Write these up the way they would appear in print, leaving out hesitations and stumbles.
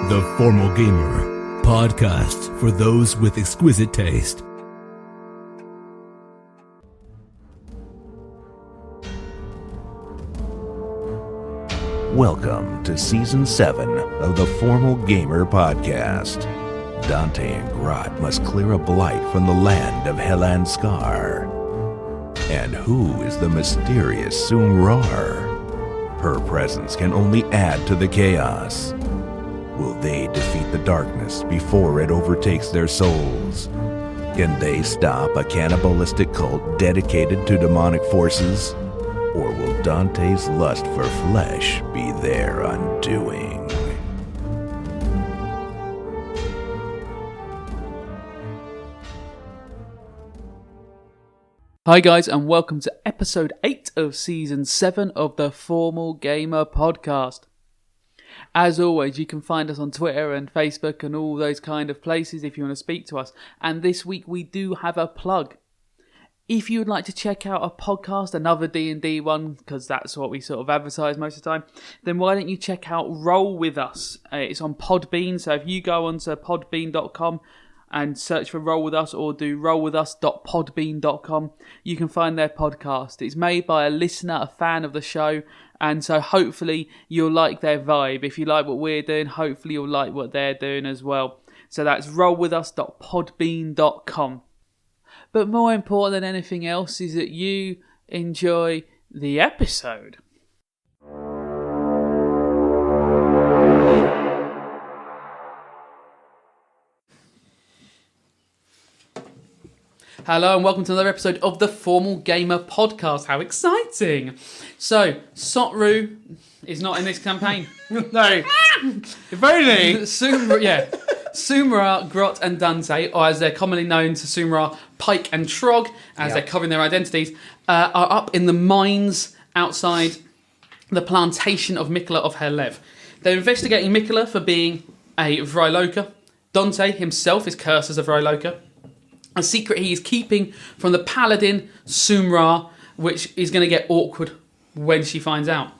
The Formal Gamer, podcast for those with exquisite taste. Welcome to Season 7 of the Formal Gamer Podcast. Dante and Grot must clear a blight from the land of Helland Scar. And who is the mysterious Sumrar? Her presence can only add to the chaos. Will they defeat the darkness before it overtakes their souls? Can they stop a cannibalistic cult dedicated to demonic forces? Or will Dante's lust for flesh be their undoing? Hi guys, and welcome to episode 8 of season 7 of the Formal Gamer Podcast. As always, you can find us on Twitter and Facebook and all those kind of places if you want to speak to us. And this week we do have a plug. If you would like to check out a podcast, another D&D one, because that's what we sort of advertise most of the time, then why don't you check out Roll With Us? It's on Podbean, so if you go onto podbean.com and search for Roll With Us or do rollwithus.podbean.com, you can find their podcast. It's made by a listener, a fan of the show, and so hopefully you'll like their vibe. If you like what we're doing, hopefully you'll like what they're doing as well. So that's rollwithus.podbean.com. But more important than anything else is that you enjoy the episode. Hello and welcome to another episode of the Formal Gamer Podcast. How exciting! So, Sotru is not in this campaign. No. If only. Sumra, Grot and Dante, or as they're commonly known to Sumra, Pike and Trog, as they're covering their identities, are up in the mines outside the plantation of Mikula of Herlev. They're investigating Mikula for being a Vryloka. Dante himself is cursed as a Vryloka. A secret he is keeping from the paladin Sumra, which is going to get awkward when she finds out.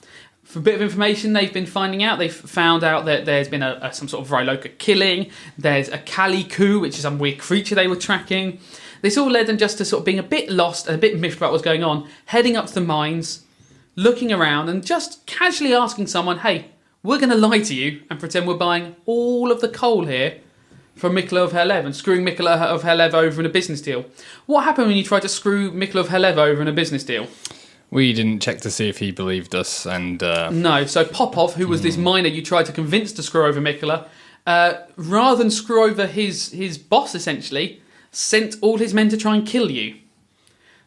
For a bit of information they've been finding out, they've found out that there's been some sort of Vryloka killing. There's a Calicu, which is some weird creature they were tracking. This all led them just to sort of being a bit lost and a bit miffed about what's going on, heading up to the mines, looking around and just casually asking someone, hey, we're going to lie to you and pretend we're buying all of the coal here from Mikula of Herlev and screwing Mikula of Herlev over in a business deal. What happened when you tried to screw Mikula of Herlev over in a business deal? We didn't check to see if he believed us, and No, so Popov, who was this miner you tried to convince to screw over Mikula, rather than screw over his boss, essentially, sent all his men to try and kill you.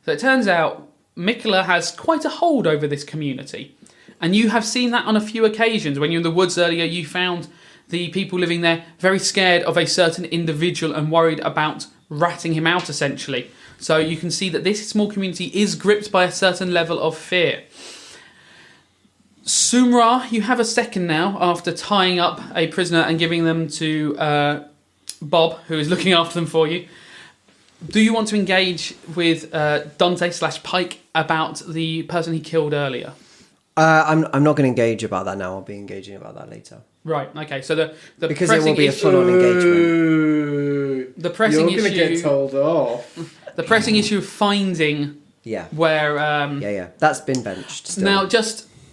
So it turns out Mikula has quite a hold over this community, and you have seen that on a few occasions. When you were in the woods earlier, you found the people living there very scared of a certain individual and worried about ratting him out, essentially. So you can see that this small community is gripped by a certain level of fear. Sumra, you have a second now after tying up a prisoner and giving them to Bob, who is looking after them for you. Do you want to engage with Dante/Pike about the person he killed earlier? I'm not going to engage about that now. I'll be engaging about that later. Right. Okay. So the because it will be a full-on engagement. The pressing issue. You're going to get told off. The pressing issue of finding. Yeah. Where. That's been benched. Still. Now,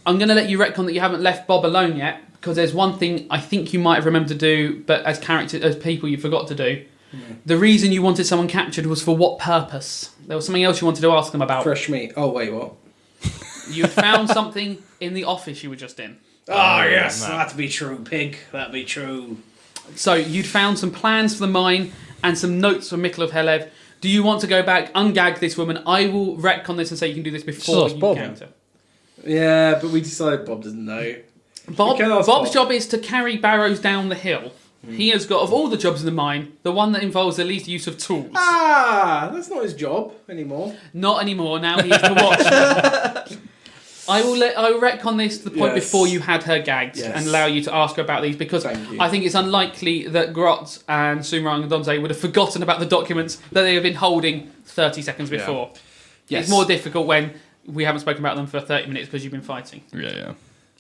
I'm going to let you retcon that you haven't left Bob alone yet, because there's one thing I think you might have remembered to do, but as people, you forgot to do. The reason you wanted someone captured was for what purpose? There was something else you wanted to ask them about. Fresh meat. Oh, wait, what? You had found something in the office you were just in. Oh, yes, that'd be true, pig. That'd be true. So you'd found some plans for the mine and some notes from Mikula of Herlev. Do you want to go back, ungag this woman? I will retcon this and say you can do this before you counter. Yeah, but we decided Bob doesn't know. Bob's job is to carry barrows down the hill. He has got, of all the jobs in the mine, the one that involves the least use of tools. That's not his job anymore. Not anymore. Now he has to watch them. I will retcon this to the point before you had her gagged and allow you to ask her about these, because I think it's unlikely that Grot and Sumra and Dante would have forgotten about the documents that they have been holding 30 seconds before. Yes. It's more difficult when we haven't spoken about them for 30 minutes because you've been fighting. Yeah.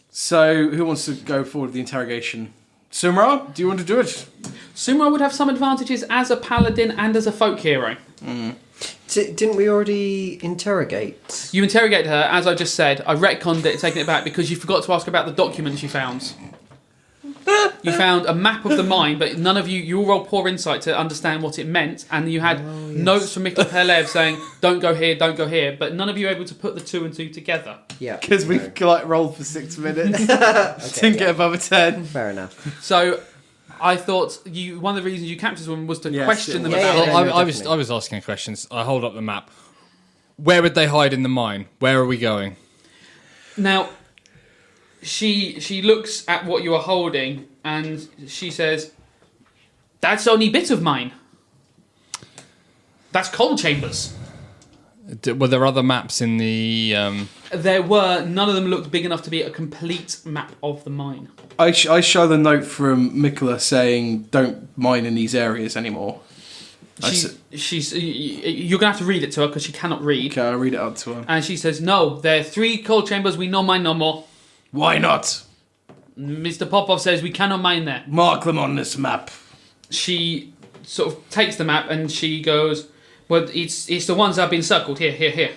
So, who wants to go forward with the interrogation? Sumra, do you want to do it? Sumra would have some advantages as a paladin and as a folk hero. Didn't we already interrogate? You interrogated her, as I just said. I retconned it, taking it back, because you forgot to ask about the documents you found. You found a map of the mine, but none of you all rolled poor insight to understand what it meant, and you had notes from Mikhail Perlev saying, don't go here, but none of you were able to put the 2 and 2 together. Yeah. Because we've rolled for 6 minutes. Didn't get above a 10. Fair enough. So I thought one of the reasons you captured this woman was to question them Yeah, about yeah, Well, no, I was asking questions. I hold up the map. Where would they hide in the mine? Where are we going? Now, she looks at what you are holding and she says, that's only bit of mine. That's coal chambers. Were there other maps in the... There were, none of them looked big enough to be a complete map of the mine. I show the note from Mikola saying, don't mine in these areas anymore. You're going to have to read it to her because she cannot read. Okay, I'll read it out to her. And she says, no, there are 3 coal chambers, we no mine no more. Why not? Mr. Popov says we cannot mine there. Mark them on this map. She sort of takes the map and she goes, well, it's the ones that have been circled. Here.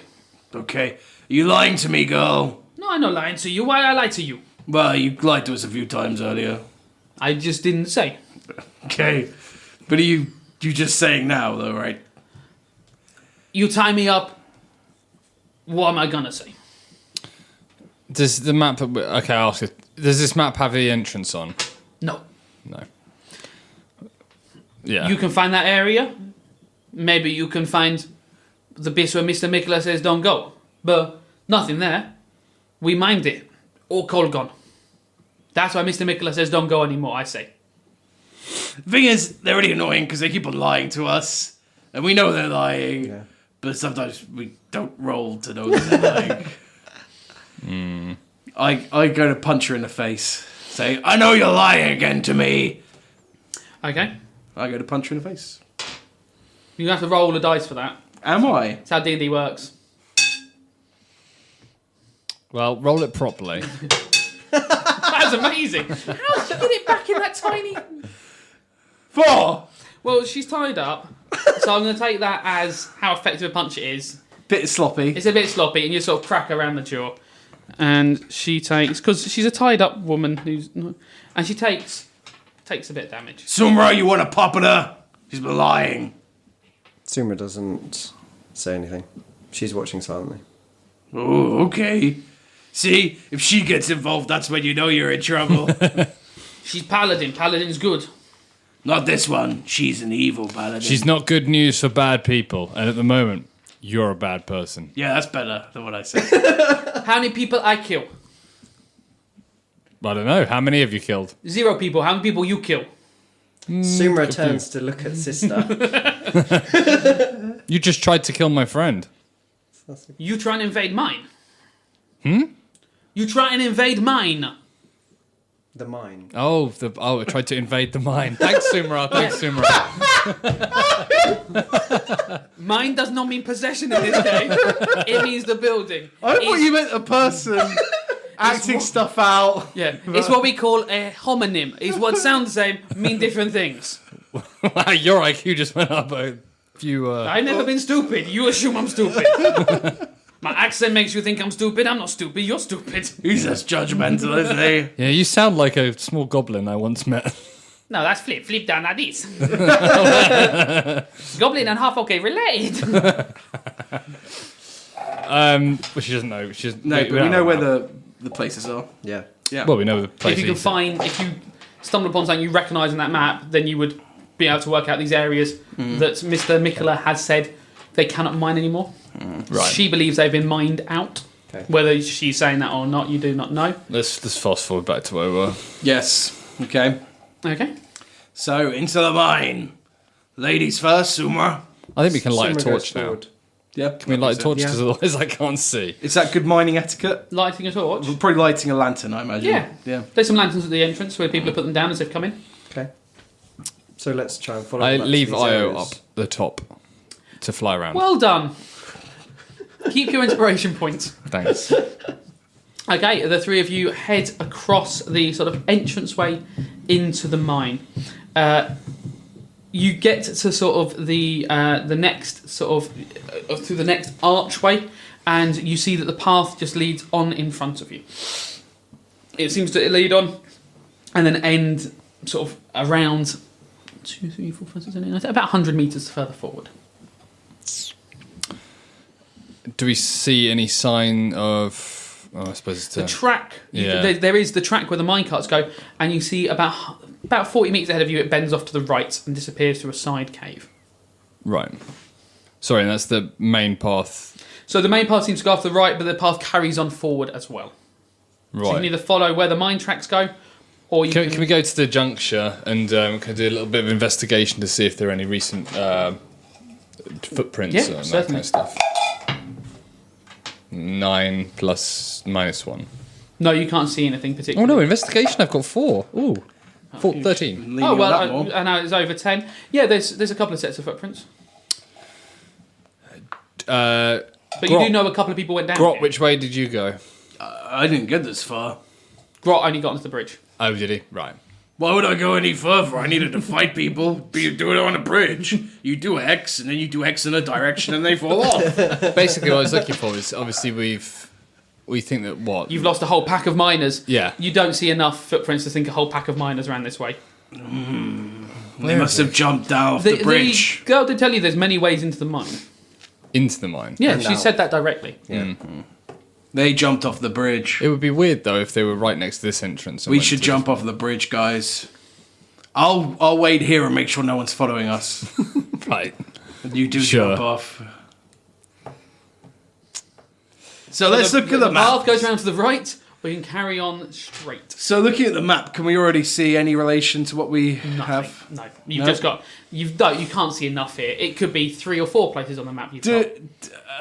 Okay. Are you lying to me, girl? No, I'm not lying to you. Why I lie to you? Well, you lied to us a few times earlier. I just didn't say. Okay. But are you just saying now, though, right? You tie me up, what am I going to say? Does the map... Okay, I'll ask you. Does this map have the entrance on? No. No. Yeah. You can find that area. Maybe you can find the bit where Mr. Mikola says don't go. But nothing there. We mined it. All coal gone. That's why Mr. Mikola says don't go anymore, I say. The thing is, they're really annoying because they keep on lying to us. And we know they're lying. Yeah. But sometimes we don't roll to know that they're lying. I go to punch her in the face. Say, I know you're lying again to me. Okay. I go to punch her in the face. You have to roll the dice for that. Am I? That's how D&D works. Well, roll it properly. That's amazing. How did you get it back in that tiny... 4! Well, she's tied up. So I'm going to take that as how effective a punch it is. Bit sloppy. It's a bit sloppy, and you sort of crack her around the jaw. And she takes... Because she's a tied-up woman who's... And she takes a bit of damage. Sumra, you want to pop at her? She's been lying. Sumra doesn't say anything. She's watching silently. Oh, okay. See, if she gets involved, that's when you know you're in trouble. She's paladin. Paladin's good. Not this one. She's an evil paladin. She's not good news for bad people. And at the moment, you're a bad person. Yeah, that's better than what I said. How many people I kill? I don't know. How many have you killed? 0 people. How many people you kill? Sumra turns to look at sister. You just tried to kill my friend. You try and invade mine. You try and invade mine. The mine. Oh, I tried to invade the mine. Thanks, Sumra. Sumra. Mine does not mean possession in this game. It means the building. I thought you meant a person acting stuff out. Yeah, it's what we call a homonym. It's what sound the same, mean different things. Wow, your IQ just went up a few... I've never been stupid. You assume I'm stupid. My accent makes you think I'm stupid. I'm not stupid. You're stupid. He's just judgmental, isn't he? Yeah, you sound like a small goblin I once met. No, that's Flip. Flip down like this. Goblin and half-orc related. Well, she doesn't know. No, but we know where the places are. Yeah. Yeah. Well, we know the place. If you stumble upon something you recognise in that map, then you would be able to work out these areas that Mr. Mikola has said they cannot mine anymore. Right. She believes they've been mined out. Okay. Whether she's saying that or not, you do not know. Let's fast forward back to where we were. Yes. Okay. Okay. So, into the mine. Ladies first, Sumra. I think we can light a Sumra torch goes now. forward. Yeah. Can we light a torch? Because otherwise I can't see. Is that good mining etiquette? Lighting a torch. We're probably lighting a lantern, I imagine. Yeah. There's some lanterns at the entrance where people have put them down as they've come in. Okay. So let's try and follow. I them up to leave these Io areas. up the top to fly around. Well done. Keep your inspiration points. Thanks. Okay, the 3 of you head across the sort of entranceway into the mine. You get to sort of the next sort of through the next archway, and you see that the path just leads on in front of you. It seems to lead on, and then end sort of around 2, 3, 4, 5, 6, 7, 8, 9, about 100 meters further forward. Do we see any sign of? Oh, I suppose it's The track. Yeah. There is the track where the minecarts go, and you see about 40 meters ahead of you. It bends off to the right and disappears through a side cave. Right. Sorry, and that's the main path. So the main path seems to go off to the right, but the path carries on forward as well. Right. So you can either follow where the mine tracks go, or you Can we go to the juncture and can do a little bit of investigation to see if there are any recent footprints and that certainly. kind of stuff? 9 plus -1. No, you can't see anything Oh particularly. no, investigation! I've got 4. Ooh, 13. Oh well, and now it's over 10. Yeah, there's a couple of sets of footprints, but you do know a couple of people went down. Grot, here. which way did you go? I didn't get this far. Grot only got onto the bridge. Oh, did he? Right. Why would I go any further? I needed to fight people. Do it on a bridge. You do X, and then you do X in a direction, and they fall off. Basically, what I was looking for is obviously we think that what You've lost a whole pack of miners. Yeah. You don't see enough footprints to think a whole pack of miners ran this way. They must have jumped down off the bridge. The girl did tell you there's many ways into the mine. into the mine. Yeah, And she out. said that directly. Yeah. They jumped off the bridge. It would be weird though if they were right next to this entrance. and We went should to jump off the bridge, guys. I'll wait here and make sure no one's following us. this- Right. You do Sure. jump off. So let's look at the map. path goes around to the right, or you can carry on straight. So looking at the map, can we already see any relation to what we have? No, you've No? just got you can't see enough here. It could be 3 or 4 places on the map. You've got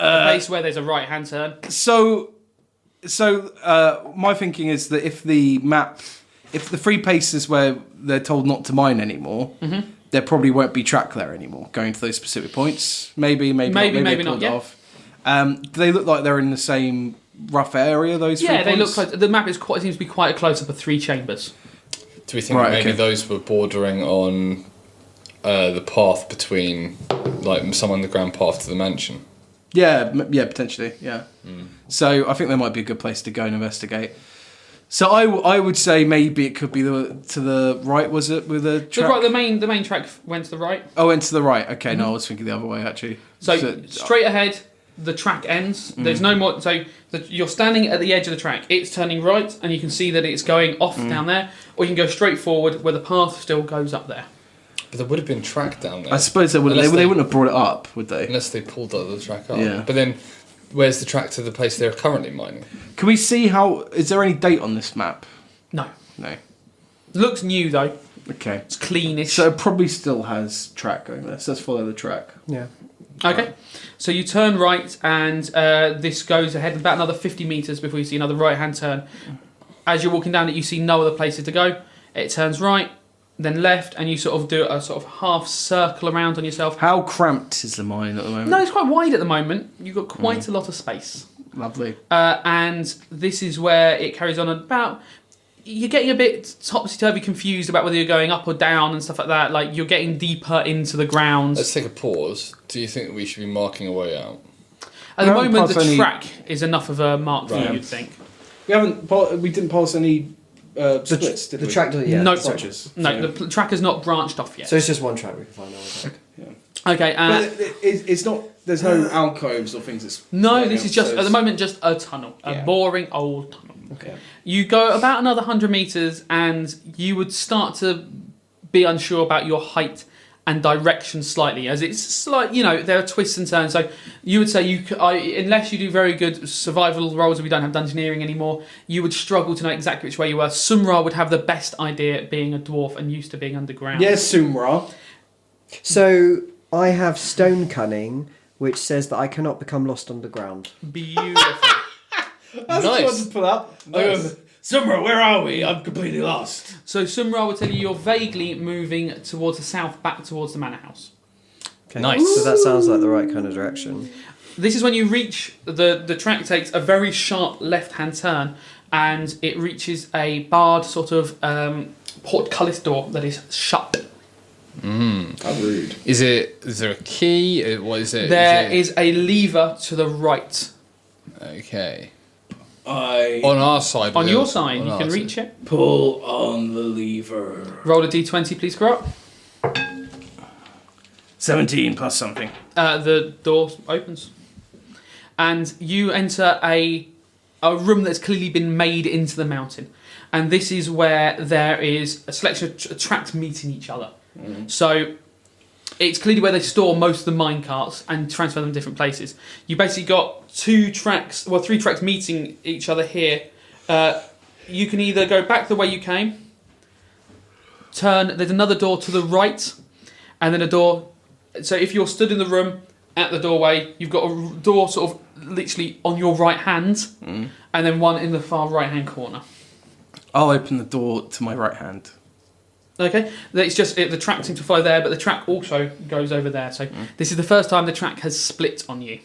a place where there's a right hand turn. So my thinking is that if the free places where they're told not to mine anymore, there probably won't be track there anymore. Going to those specific points, maybe Maybe they not, pulled it yeah. off. Do they look like they're in the same rough area? Those Yeah, three they look points? like the map seems to be quite a close up of 3 chambers. Do we think Right, maybe okay. those were bordering on the path between, like, some underground path to the mansion? Yeah, potentially, yeah. So I think there might be a good place to go and investigate. So I would say maybe it could be to the right. Was it with the So track? right, the main track went to the right. Oh, and to the right. Okay, no, I was thinking the other way actually. So straight ahead, the track ends. There's no more. So you're standing at the edge of the track. It's turning right, and you can see that it's going off down there, or you can go straight forward where the path still goes up there. But there would have been track down there. I suppose they wouldn't. Unless They they- wouldn't have brought it up, would they? Unless they pulled the track up. Yeah. But then, where's the track to the place they're currently mining? Can we see how? Is there any date on this map? No, No. looks new though. Okay. It's cleanish. So it probably still has track going there. So let's follow the track. Yeah. Okay, so you turn right, and this goes ahead about another 50 metres before you see another right-hand turn. As you're walking down it, you see no other places to go. It turns right, then left, and you sort of do a sort of half circle around on yourself. How cramped is the mine at the moment? No, it's quite wide at the moment. You've got quite a lot of space. Lovely. And this is where it carries on about... You're getting a bit topsy-turvy confused about whether you're going up or down and stuff like that. Like, you're getting deeper into the ground. Let's take a pause. Do you think we should be marking a way out? At the We haven't moment, the passed any- track is enough of a mark for Right. you, you'd think. We didn't pass any splits, did The we? track, yeah. No, sorry. Switches. No, the track has not branched off yet. So it's just one track we can find out. Okay, But it's not. There's no alcoves or things. It's no, this is just, so at the moment, just a tunnel. A Yeah. boring old tunnel. Okay. You go about another 100 metres and you would start to be unsure about your height and direction slightly, as it's slight, there are twists and turns. So you would say unless you do very good survival rolls, and we don't have dungeoneering anymore, you would struggle to know exactly which way you were. Sumra would have the best idea, being a dwarf and used to being underground. Yes, Sumra. So I have stone cunning, which says that I cannot become lost underground. Beautiful. That's Nice. what to pull up. Nice. Sumra, where are we? I'm completely lost. So Sumra would tell you you're vaguely moving towards the south, back towards the manor house. Okay. Nice. So that sounds like the right kind of direction. This is when you reach the track takes a very sharp left-hand turn, and it reaches a barred sort of portcullis door that is shut. How rude. Is there a key? What is it? There is a lever to the right. Okay. I On our side. On of your the- side, on you our can side. reach it. pull on the lever. Roll a d20, please, Grot. 17 plus something. The door opens. And you enter a room that's clearly been made into the mountain. And this is where there is a selection of tracks meeting each other. So it's clearly where they store most of the mine carts and transfer them to different places. You basically got three tracks meeting each other here. You can either go back the way you came, there's another door to the right, and then a door. So if you're stood in the room at the doorway, you've got a door sort of literally on your right hand, and then one in the far right hand corner. I'll open the door to my right hand. Okay, it's just the track seems to follow there, but the track also goes over there. So this is the first time the track has split on you.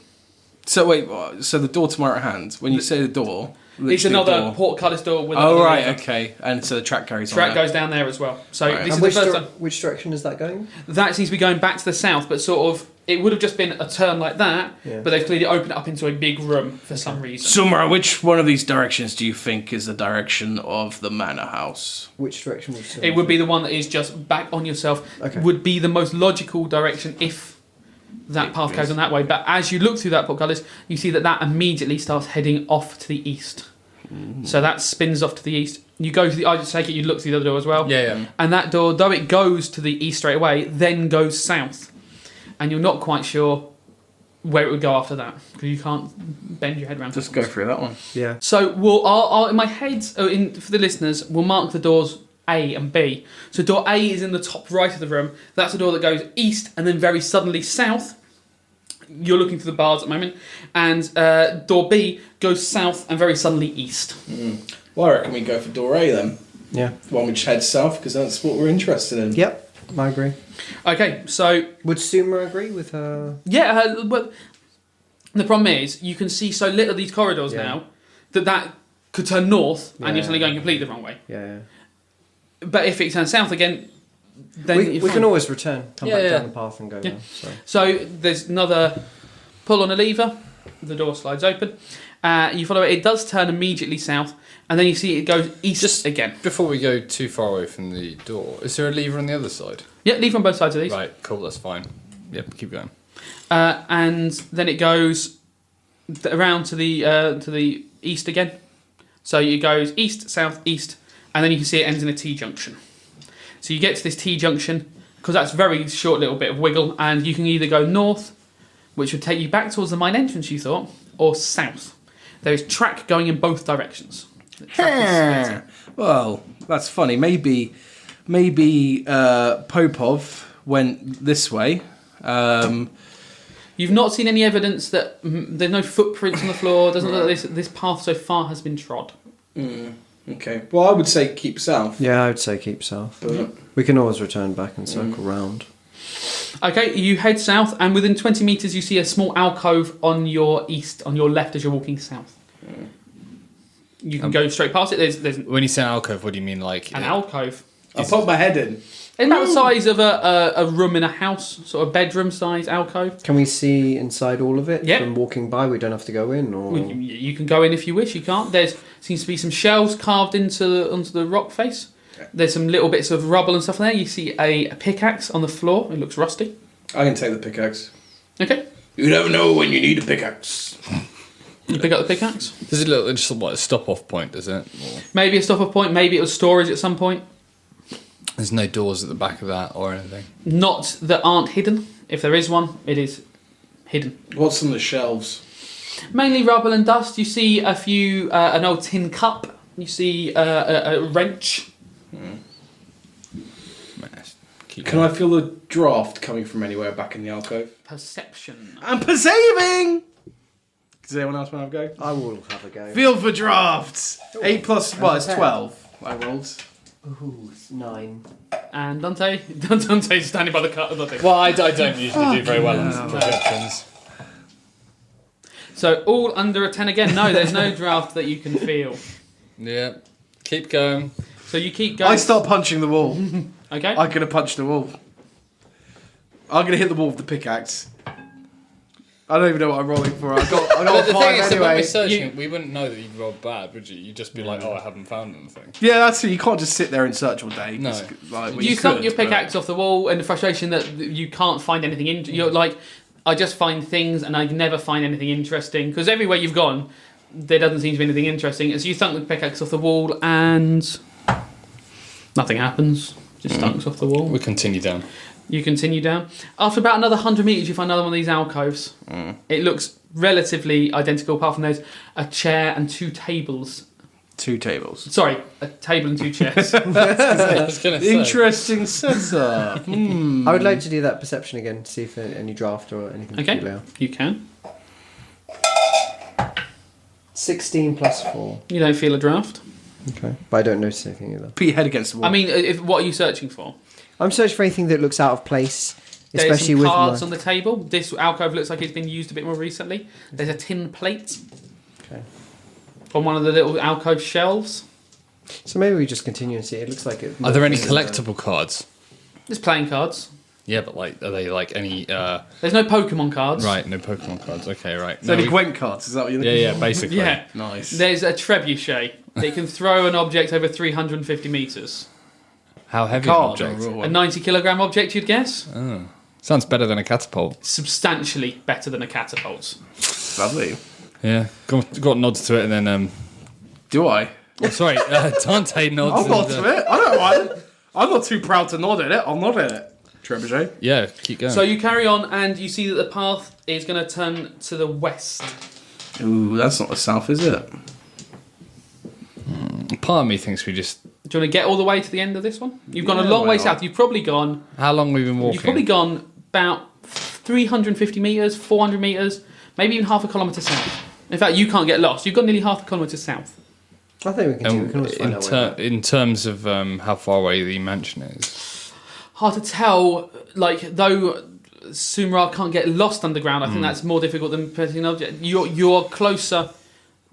So wait, what? So the door to my right hand. When you say the door, It's literally another door. portcullis door with. Oh another right, lever. okay. And so the track carries Track on. There. goes down there as well. So Right. this And is the first time. which direction is that going? That seems to be going back to the south, but sort of it would have just been a turn like that, Yeah. but they've clearly opened it up into a big room for some reason. Sumra, which one of these directions do you think is the direction of the manor house? Which direction was It would be the one that is just back on yourself. Okay. Would be the most logical direction if that path goes on that way. But as you look through that portcullis, you see that immediately starts heading off to the east. So that spins off to the east. You go to the. I just take it you look through the other door as well. Yeah. And that door, though it goes to the east straight away, then goes south, and you're not quite sure where it would go after that because you can't bend your head around. Just go through that one. Yeah. So I'll in my head, for the listeners, we'll mark the doors A and B. So door A is in the top right of the room. That's the door that goes east and then very suddenly south. You're looking through the bars at the moment. And door B goes south and very suddenly east. Well, I reckon we go for door A then. Yeah. One which heads south because that's what we're interested in. Yep. I agree. Okay, so Would Suma agree with her? yeah, but the problem is you can see so little of these corridors Yeah. now that could turn north and Yeah. you're suddenly going completely the wrong way. Yeah. But if it turns south again, then We you're can fine. always return, come back Yeah. down the path and go Yeah. there. So. So there's another pull on a lever, the door slides open. You follow it, it does turn immediately south, and then you see it goes east again. Before we go too far away from the door, is there a lever on the other side? Yeah, leave on both sides of these. Right, cool, that's fine. Yep, keep going. And then it goes around to the east again. So it goes east, south, east, and then you can see it ends in a T-junction. So you get to this T-junction, because that's a very short little bit of wiggle, and you can either go north, which would take you back towards the mine entrance, you thought, or south. There is track going in both directions. The track is splitting. Well, that's funny. Maybe Popov went this way. You've not seen any evidence that there's no footprints on the floor. Doesn't look like this path so far has been trod. Okay. Well, I would say keep south. Yeah, I would say keep south. We can always return back and circle round. Okay, you head south, and within 20 metres you see a small alcove on your east, on your left as you're walking south. You can go straight past it. There's When you say alcove, what do you mean, like... an alcove. I'll pop my head in. It's about the size of a room in a house, sort of bedroom size alcove. Can we see inside all of it Yeah. from walking by? We don't have to go in, or You can go in if you wish. You can't. There's seems to be some shelves carved onto the rock face. There's some little bits of rubble and stuff in there. You see a pickaxe on the floor. It looks rusty. I can take the pickaxe. Okay, You never know when you need a pickaxe. you pick up the pickaxe. Does it look just like a stop-off point, does it? Or Maybe a stop-off point. Maybe it was storage at some point. there's no doors at the back of that or anything? Not that aren't hidden. If there is one, it is hidden. What's on the shelves? Mainly rubble and dust. You see a few, an old tin cup. You see a wrench. Keep Can I feel the draft coming from anywhere back in the alcove? Perception. I'm perceiving! Does anyone else want to have a go? I will have a go. Feel for drafts! 8 plus, well, it's Okay. 12. I rolled. Ooh, it's 9. And Dante's standing by the cut of the thing. Well, I don't usually do very well on projections. So all under a 10 again. No, there's no draft that you can feel. Yeah, keep going. So you keep going. I start punching the wall. Okay. I'm going to punch the wall. I'm going to hit the wall with the pickaxe. I don't even know what I'm rolling for. I got But the 5 thing is, that when anyway. we're searching, we wouldn't know that you'd rolled bad, would you? You'd just be like, I haven't found anything. Yeah, that's it. You can't just sit there and search all day. No. Like, well, You thump could, your but- pickaxe off the wall, and the frustration that you can't find anything. You're like, I just find things, and I never find anything interesting because everywhere you've gone, there doesn't seem to be anything interesting. And so you thump the pickaxe off the wall, and nothing happens. Just thumps off the wall. We continue down. You continue down. After about another 100 metres, you find another one of these alcoves. It looks relatively identical, apart from there's a chair and 2 tables. 2 tables. Sorry, a table and 2 chairs. I was going to say. Interesting setup. I would like to do that perception again to see if there any draft or anything. Okay, particular. you can. 16 plus 4. You don't feel a draft. Okay. But I don't notice anything either. Put your head against the wall. I mean, what are you searching for? I'm searching for anything that looks out of place, There's especially some with cards my... on the table. This alcove looks like it's been used a bit more recently. There's a tin plate Okay. on one of the little alcove shelves. So maybe we just continue and see. It looks like it. Are there any collectible cards? There's playing cards. Yeah, but like, are they like any? There's no Pokemon cards. Right, no Pokemon cards. Okay, right. Is there any we- Gwent cards? Is that what you're looking Yeah, for? basically. Yeah. Nice. There's a trebuchet. It can throw an object over 350 metres. How heavy an Card or object? real A one? 90 kilogram object, you'd guess? Sounds better than a catapult. Substantially better than a catapult. Lovely. Yeah, got nods to it, and then Do I? oh, sorry, Dante nods. I'll nod and, to it. I don't mind. I'm not too proud to nod at it. I'll nod at it. Trebuchet. Yeah, keep going. So you carry on, and you see that the path is going to turn to the west. Ooh, that's not the south, is it? Part of me thinks we just. Do you want to get all the way to the end of this one? You've gone a long why way not? south. You've probably gone. How long have we been walking? You've probably gone about 350 metres, 400 metres, maybe even half a kilometre south. In fact, you can't get lost. You've gone nearly half a kilometre south. I think we can do. We can always find in, out where. in terms of how far away the mansion is. Hard to tell. Like though Sumra can't get lost underground, I think that's more difficult than putting an object. You're closer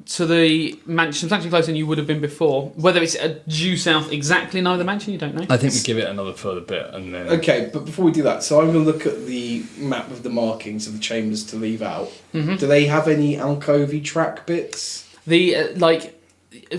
to the mansion, substantially closer than you would have been before. Whether it's due south exactly near the mansion, you don't know. I think we give it another further bit, and then. Okay, but before we do that, so I'm going to look at the map of the markings of the chambers to leave out. Mm-hmm. Do they have any alcovey track bits? The like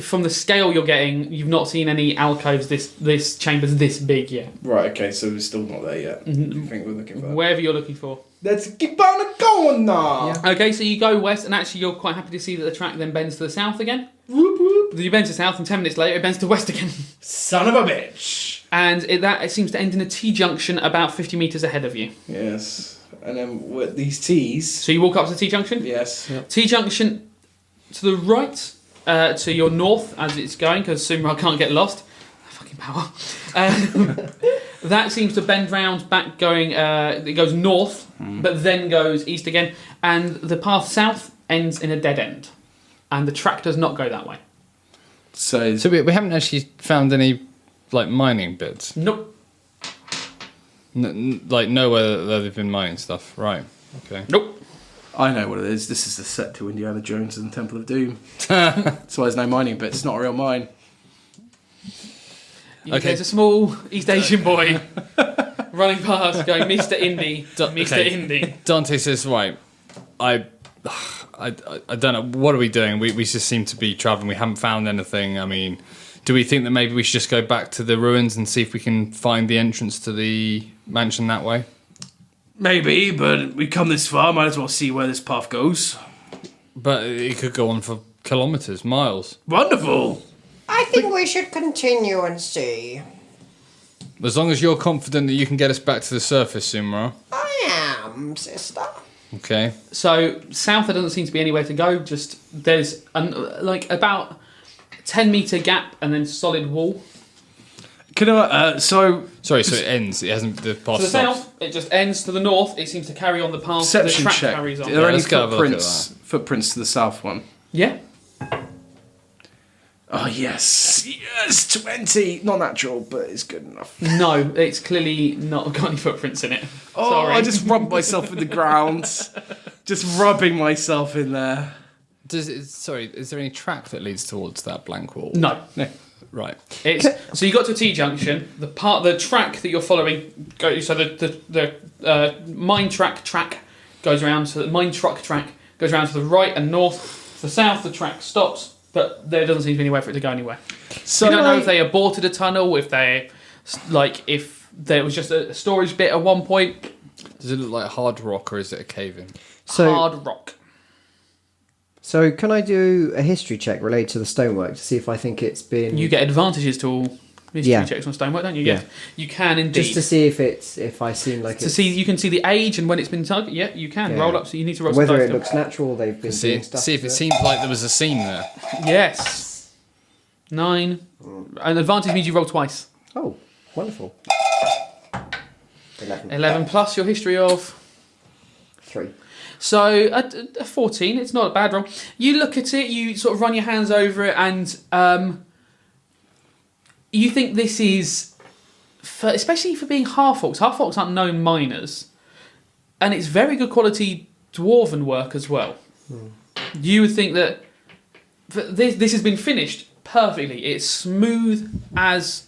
from the scale you're getting, you've not seen any alcoves this chamber's this big yet. Right, okay, so we're still not there yet. Mm-hmm. I think we're looking for that. Wherever you're looking for. Let's keep on going now! Okay, so you go west, and actually you're quite happy to see that the track then bends to the south again. Whoop whoop. You bend to south, and 10 minutes later it bends to west again. Son of a bitch! And it seems to end in a T-junction about 50 metres ahead of you. Yes. And then what, these T's? So you walk up to the T-junction. Yes. T-junction to the right, to your north as it's going, because Sumra can't get lost. Fucking power. That seems to bend round back going, it goes north, but then goes east again. And the path south ends in a dead end. And the track does not go that way. So So we haven't actually found any like mining bits. Nope. Like nowhere that they've been mining stuff. Right. Okay. Nope. I know what it is. This is the set to Indiana Jones and the Temple of Doom. That's why there's no mining bits. It's not a real mine. Okay. There's a small East Asian boy running past going, Mr. Indy, Mr. okay. Indy. Dante says, right, I don't know, what are we doing? We just seem to be travelling. We haven't found anything. I mean, do we think that maybe we should just go back to the ruins and see if we can find the entrance to the mansion that way? Maybe, but we've come this far. Might as well see where this path goes. But it could go on for kilometres, miles. Wonderful. I think we should continue and see. As long as you're confident that you can get us back to the surface, Sumra. I am, sister. Okay. So south there doesn't seem to be anywhere to go. Just there's like about 10 metre gap and then solid wall. Can I? Sorry, so it ends. It hasn't. The path To the stops. south, it just ends. To the north, it seems to carry on the path. perception the track check. carries on. Are there any let's go have a look at footprints to the south one? Yeah. Oh yes, yes, 20. Not natural, but it's good enough. No, it's clearly not got any footprints in it. Oh, Sorry. I just rubbed myself in the ground, just rubbing myself in there. Is there any track that leads towards that blank wall? No. Right. So you got to a T-junction. The track that you're following goes. So the mine track goes around. So the mine truck track goes around to the right and north. To the south, the track stops, but there doesn't seem to be anywhere for it to go anywhere. So you don't know if they aborted a tunnel, if there was just a storage bit at one point. Does it look like hard rock or is it a cave-in? Hard rock. So can I do a history check related to the stonework to see if I think it's been... You get advantages to all history checks on stonework, don't you? Yeah. You can indeed. Just to see if I seem like it's... You can see the age and when it's been dug. Yeah, you can. Yeah. Roll up, so you need to roll whether some dice it still. looks natural or they've been doing stuff. See if to it seems like there was a seam there. Yes. 9. And advantage means you roll twice. Oh, wonderful. 11. 11 plus your history of... 3. So, a 14, it's not a bad roll. You look at it, you sort of run your hands over it, and you think this is, especially for being half-orcs. Half-orcs aren't known miners. And it's very good quality dwarven work as well. You would think that this has been finished perfectly. It's smooth as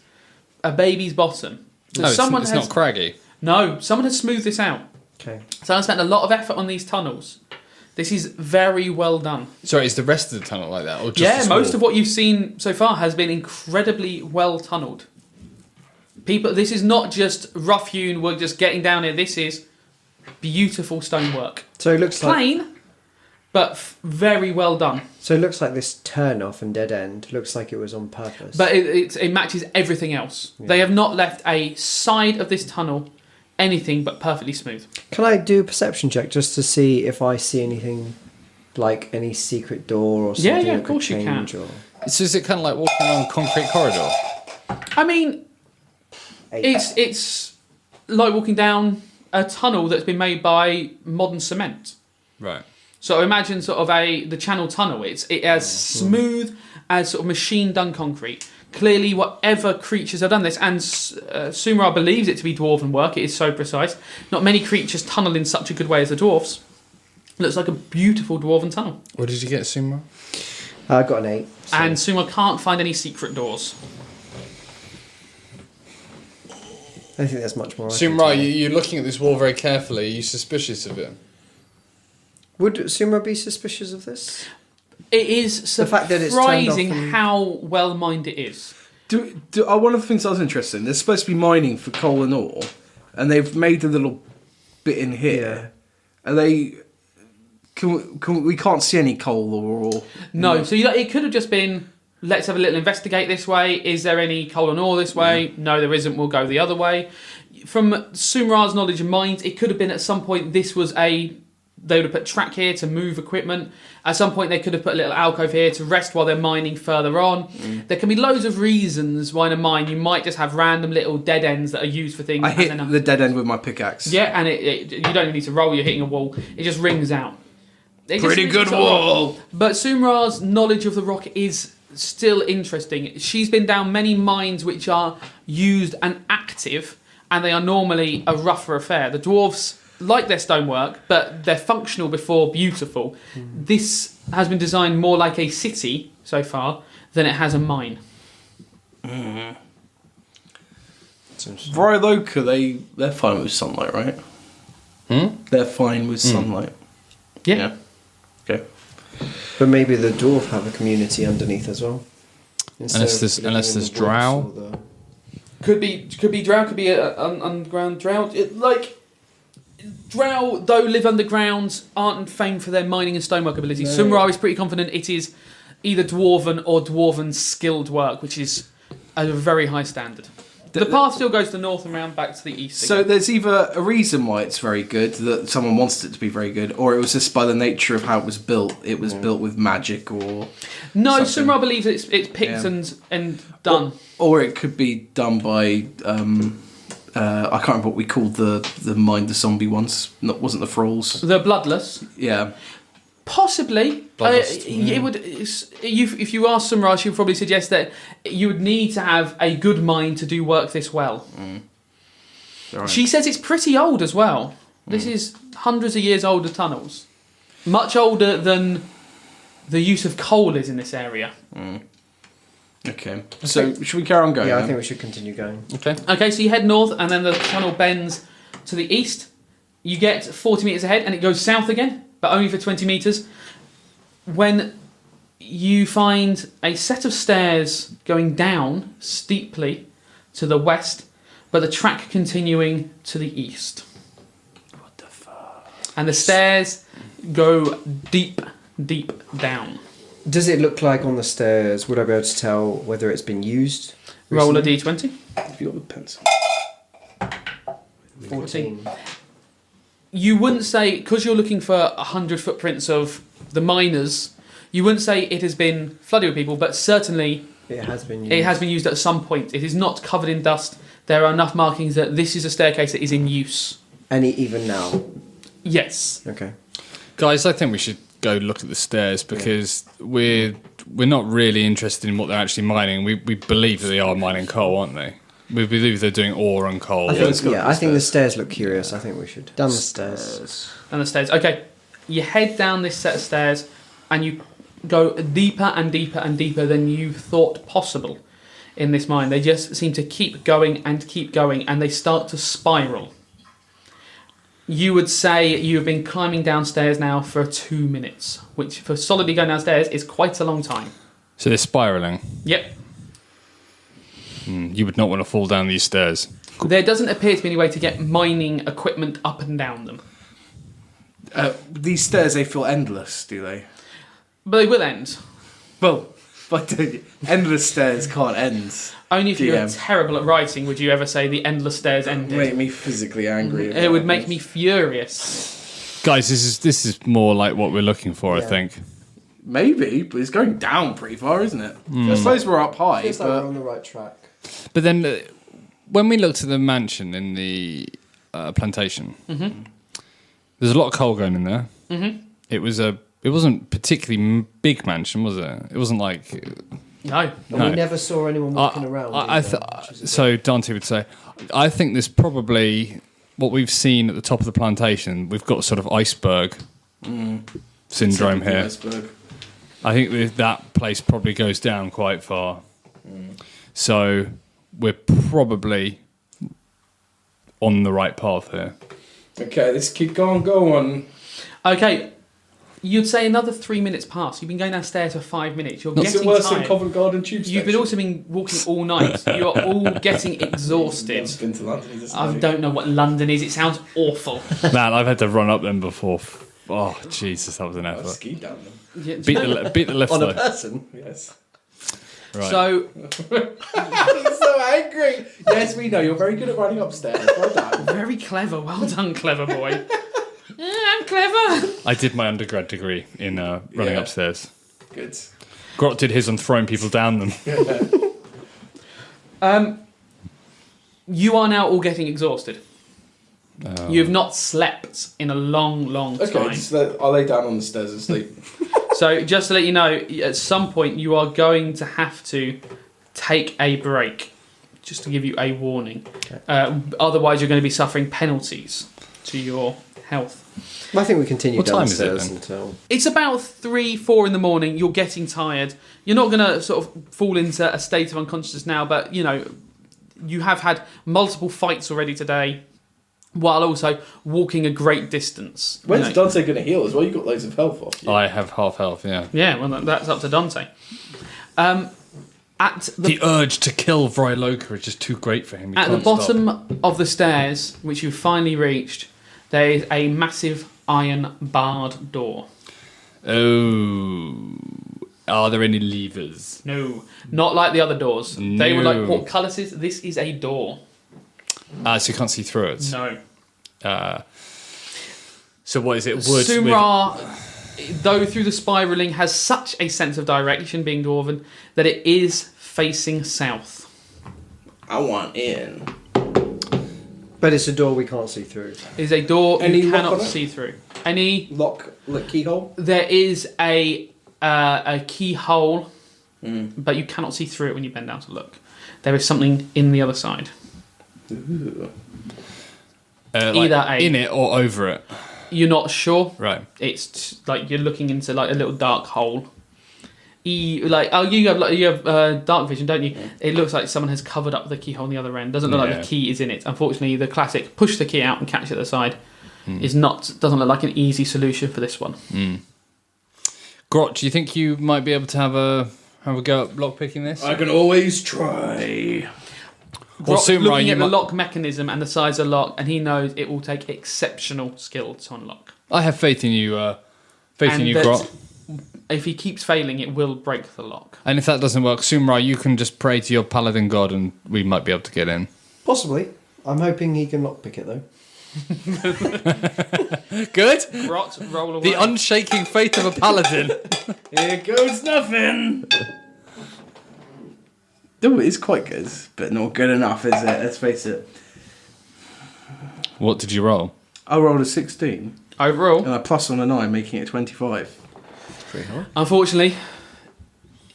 a baby's bottom. So It's not craggy. No, someone has smoothed this out. Okay. Someone spent a lot of effort on these tunnels. This is very well done. Sorry, is the rest of the tunnel like that? Or just Yeah, the most small? of what you've seen so far has been incredibly well tunnelled. This is not just rough hewn, we're just getting down here. This is beautiful stonework. So it looks like... Plain, but very well done. So it looks like this turn off and dead end looks like it was on purpose. But it matches everything else. Yeah. They have not left a side of this tunnel anything but perfectly smooth. Can I do a perception check just to see if I see anything like any secret door or something? Yeah, that of course could you can. change or... So is it kind of like walking along a concrete corridor? I mean, 8. it's like walking down a tunnel that's been made by modern cement. Right. So imagine sort of the Channel Tunnel. It's as smooth as sort of machine done concrete. Clearly, whatever creatures have done this, and Sumra believes it to be dwarven work. It is so precise. Not many creatures tunnel in such a good way as the dwarves. It looks like a beautiful dwarven tunnel. What did you get, Sumra? I got an 8. So. And Sumra can't find any secret doors. I think there's much more. I can Sumra, tell. you're looking at this wall very carefully. Are you suspicious of it? Would Sumra be suspicious of this? It is The fact that it's turned off surprising and- how well mined it is. One of the things I was interested in, they're supposed to be mining for coal and ore, and they've made a little bit in here. Are they... we can't see any coal or ore. No, so it could have just been, let's have a little investigate this way. Is there any coal and ore this way? No, there isn't. We'll go the other way. From Sumra's knowledge of mines, it could have been at some point this was they would have put track here to move equipment. At some point, they could have put a little alcove here to rest while they're mining further on. There can be loads of reasons why in a mine you might just have random little dead ends that are used for things. I and hit then the dead end with my pickaxe. Yeah, and you don't even need to roll. You're hitting a wall. It just rings out. It just Pretty rings good sort of wall. rock. But Sumra's knowledge of the rock is still interesting. She's been down many mines which are used and active, and they are normally a rougher affair. The dwarves like their stonework, but they're functional before beautiful. This has been designed more like a city so far than it has a mine. Vryloka, they're fine with sunlight, right? They're fine with sunlight. Yeah. Okay. But maybe the dwarf have a community underneath as well. Instead Unless of there's- living unless in there's the woods drow. or the- Could be drow, could be an underground drow. Drow, though live underground, aren't famed for their mining and stonework abilities. Sumra is pretty confident it is either dwarven or dwarven skilled work, which is a very high standard. The path still goes to the north and round back to the east. So again. there's either a reason why it's very good, that someone wants it to be very good, or it was just by the nature of how it was built. It was built with magic, or No, something. Sumra believes it's picked Yeah. and done. or it could be done by I can't remember what we called the mind the zombie ones. Wasn't the thralls? The bloodless. Yeah. Possibly. Bloodlust. It would. If you ask Sumra, she would probably suggest that you would need to have a good mind to do work this well. Right. She says it's pretty old as well. This is hundreds of years older tunnels. Much older than the use of coal is in this area. Okay. So should we carry on going? Yeah, I then? think we should continue going. Okay, so you head north, and then the tunnel bends to the east. You get 40 metres ahead, and it goes south again, but only for 20 metres. When you find a set of stairs going down steeply to the west, but the track continuing to the east. What the fuck? And the stairs go deep, deep down. Does it look like on the stairs, would I be able to tell whether it's been used? Roll a recently? d20. Have you got the pencil? 14. You wouldn't say, because you're looking for 100 footprints of the miners, you wouldn't say it has been flooded with people, but certainly It has been used. it has been used at some point. It is not covered in dust. There are enough markings that this is a staircase that is in use. Even now? Yes. Okay. Guys, I think we should go look at the stairs because we're not really interested in what they're actually mining. We believe that they are mining coal, aren't they? We believe they're doing ore and coal. I think the stairs look curious. I think we should. Down the stairs. And the stairs. Okay, you head down this set of stairs and you go deeper and deeper and deeper than you thought possible in this mine. They just seem to keep going, and they start to spiral. You would say you have been climbing downstairs now for 2 minutes, which for solidly going downstairs is quite a long time. So they're spiralling. Yep. You would not want to fall down these stairs. There doesn't appear to be any way to get mining equipment up and down them. These stairs, they feel endless, do they? But they will end. Well, but endless stairs can't end. Only if you're DM. terrible at writing would you ever say the endless stairs ended. Make me physically angry. It would make me furious. Guys, this is more like what we're looking for, I think. Maybe, but it's going down pretty far, isn't it? I suppose we're up high, Feels like but we're on the right track. But then when we looked at the mansion in the plantation, there's a lot of coal going in there. Mm-hmm. It wasn't particularly big mansion, was it? It wasn't like... No. And No. we never saw anyone walking around. So Dante would say, I think there's probably what we've seen at the top of the plantation. We've got sort of iceberg syndrome here. Iceberg. I think that place probably goes down quite far. So we're probably on the right path here. Okay, let's keep going. Okay, you'd say another 3 minutes pass. You've been going downstairs for 5 minutes. You're Is it getting worse than tired. Covent Garden Tube Station? You've been also been walking all night. You are all getting exhausted. I've been to London. I don't know what London is. It sounds awful. Man, I've had to run up them before. Oh, Jesus, that was an I've effort. skied down them. Yeah, Beat the lift, On a though. person? Yes. Right. So, He's so angry. Yes, we know. You're very good at running upstairs. Well done. very clever. Well done, clever boy. Yeah, I'm clever. I did my undergrad degree in running Yeah. upstairs. Good. Grot did his on throwing people down them. You are now all getting exhausted. You have not slept in a long, long Okay, time. so I'll lay down on the stairs and sleep. So just to let you know, at some point you are going to have to take a break, just to give you a warning. Otherwise you're going to be suffering penalties to your health. I think we continue What time is it downstairs then? until... It's about 3-4 in the morning. You're getting tired. You're not going to sort of fall into a state of unconsciousness now, but, you know, you have had multiple fights already today, while also walking a great distance. You When's know. Dante going to heal as well? You've got loads of health off you. I have half health, yeah. Yeah, well, that's up to Dante. At The urge to kill Vryloka is just too great for him. He At the can't stop. bottom of the stairs, which you've finally reached, there is a massive iron barred door. Oh. Are there any levers? No, not like the other doors. They were like No. portcullises. This is a door. So you can't see through it. No. So what is it? Wood Sumra, though through the spiralling, has such a sense of direction, being dwarven, that it is facing south. I want in. But it's a door we can't see through. It is a door Any you lock cannot on it? see through. Any? Lock, like keyhole? There is a keyhole, but you cannot see through it when you bend down to look. There is something in the other side. Ooh. Either a- in it or over it. You're not sure. Right. It's like you're looking into like a little dark hole. you have dark vision, don't you? Yeah. It looks like someone has covered up the keyhole on the other end. Doesn't look like the key is in it. Unfortunately, the classic push the key out and catch it at the side doesn't look like an easy solution for this one. Grot, do you think you might be able to have a go at lockpicking this? I can always try. Grot's looking at the lock mechanism and the size of the lock, and he knows it will take exceptional skill to unlock. I have faith in you, Grot. If he keeps failing, it will break the lock. And if that doesn't work, Sumra, you can just pray to your paladin god and we might be able to get in. Possibly. I'm hoping he can lockpick it, though. Good. Grot, roll away. The unshaking faith of a paladin. Here goes nothing. No, it is quite good, but not good enough, is it? Let's face it. What did you roll? I rolled a 16. Overall? And I plus on a 9, making it 25. Pretty hard. Unfortunately,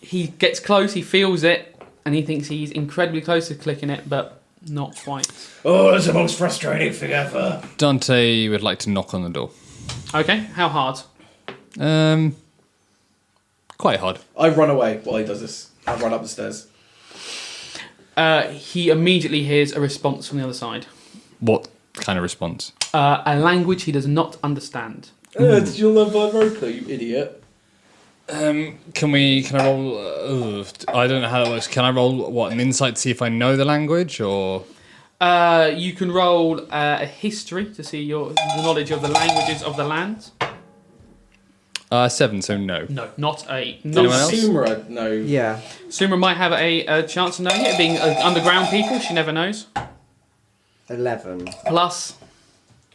he gets close, he feels it, and he thinks he's incredibly close to clicking it, but not quite. Oh, that's the most frustrating thing ever. Dante would like to knock on the door. Okay, how hard? Quite hard. I run away while he does this. I run up the stairs. He immediately hears a response from the other side. What kind of response? A language he does not understand. Did you learn by Roku, you idiot? Can I roll... I don't know how that works. Can I roll, an insight to see if I know the language, or... You can roll a history to see the knowledge of the languages of the land. 7, so no. No, not a... Anyone else? Sumra, no. Yeah. Sumra might have a chance of knowing it, being underground people, she never knows. 11. Plus...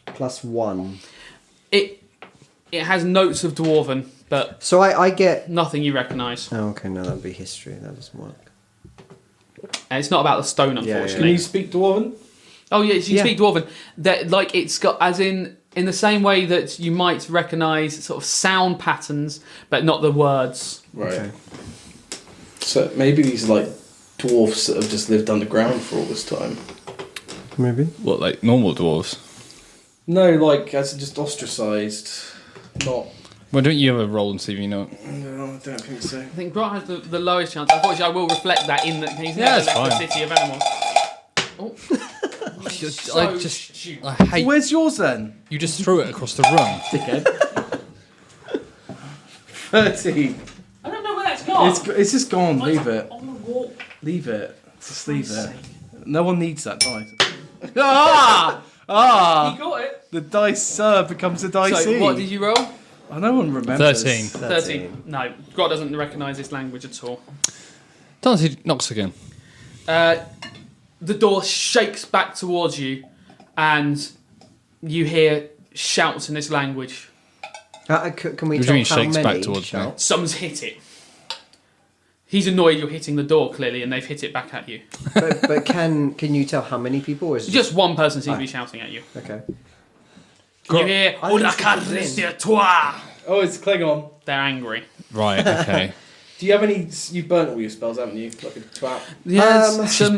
+1. It has notes of Dwarven, but... So I get... Nothing you recognise. Oh, okay, no, that'd be history. That doesn't work. And it's not about the stone, unfortunately. Can you speak Dwarven? Oh, yeah, you can speak Dwarven. That, like, it's got, as in the same way that you might recognise sort of sound patterns, but not the words. Right. Okay. So maybe these, like, dwarfs that have just lived underground for all this time. Maybe. What, like normal dwarves? No, like, as in just ostracised. Not... Well, don't you ever roll and see if you know it? No, I don't think so. I think Grot has the lowest chance. Unfortunately, I will reflect that in that he's never it's left fine. the city of animals. Oh. I hate... Where's yours then? You just threw it across the room. Dickhead. 13. I don't know where that's gone. It's just gone. Leave it. On the wall. Leave it. Just leave it. No one needs that dice. He Ah! got it. The dice becomes a dicey. So, what did you roll? Oh, no one remembers. 13. 13. No, Grot doesn't recognise this language at all. Dante knocks again. The door shakes back towards you, and you hear shouts in this language. Can we What do you tell mean how shakes many back towards me? shouts? Someone's hit it. He's annoyed you're hitting the door, clearly, and they've hit it back at you. but can you tell how many people? Or is it Just one person seems to be shouting at you. Okay. You hear, I "Oh, la need to carne put it in." de toi!" Oh, it's Klingon. They're angry. Right, okay. Do you have any... You've burnt all your spells, haven't you? Like a twat.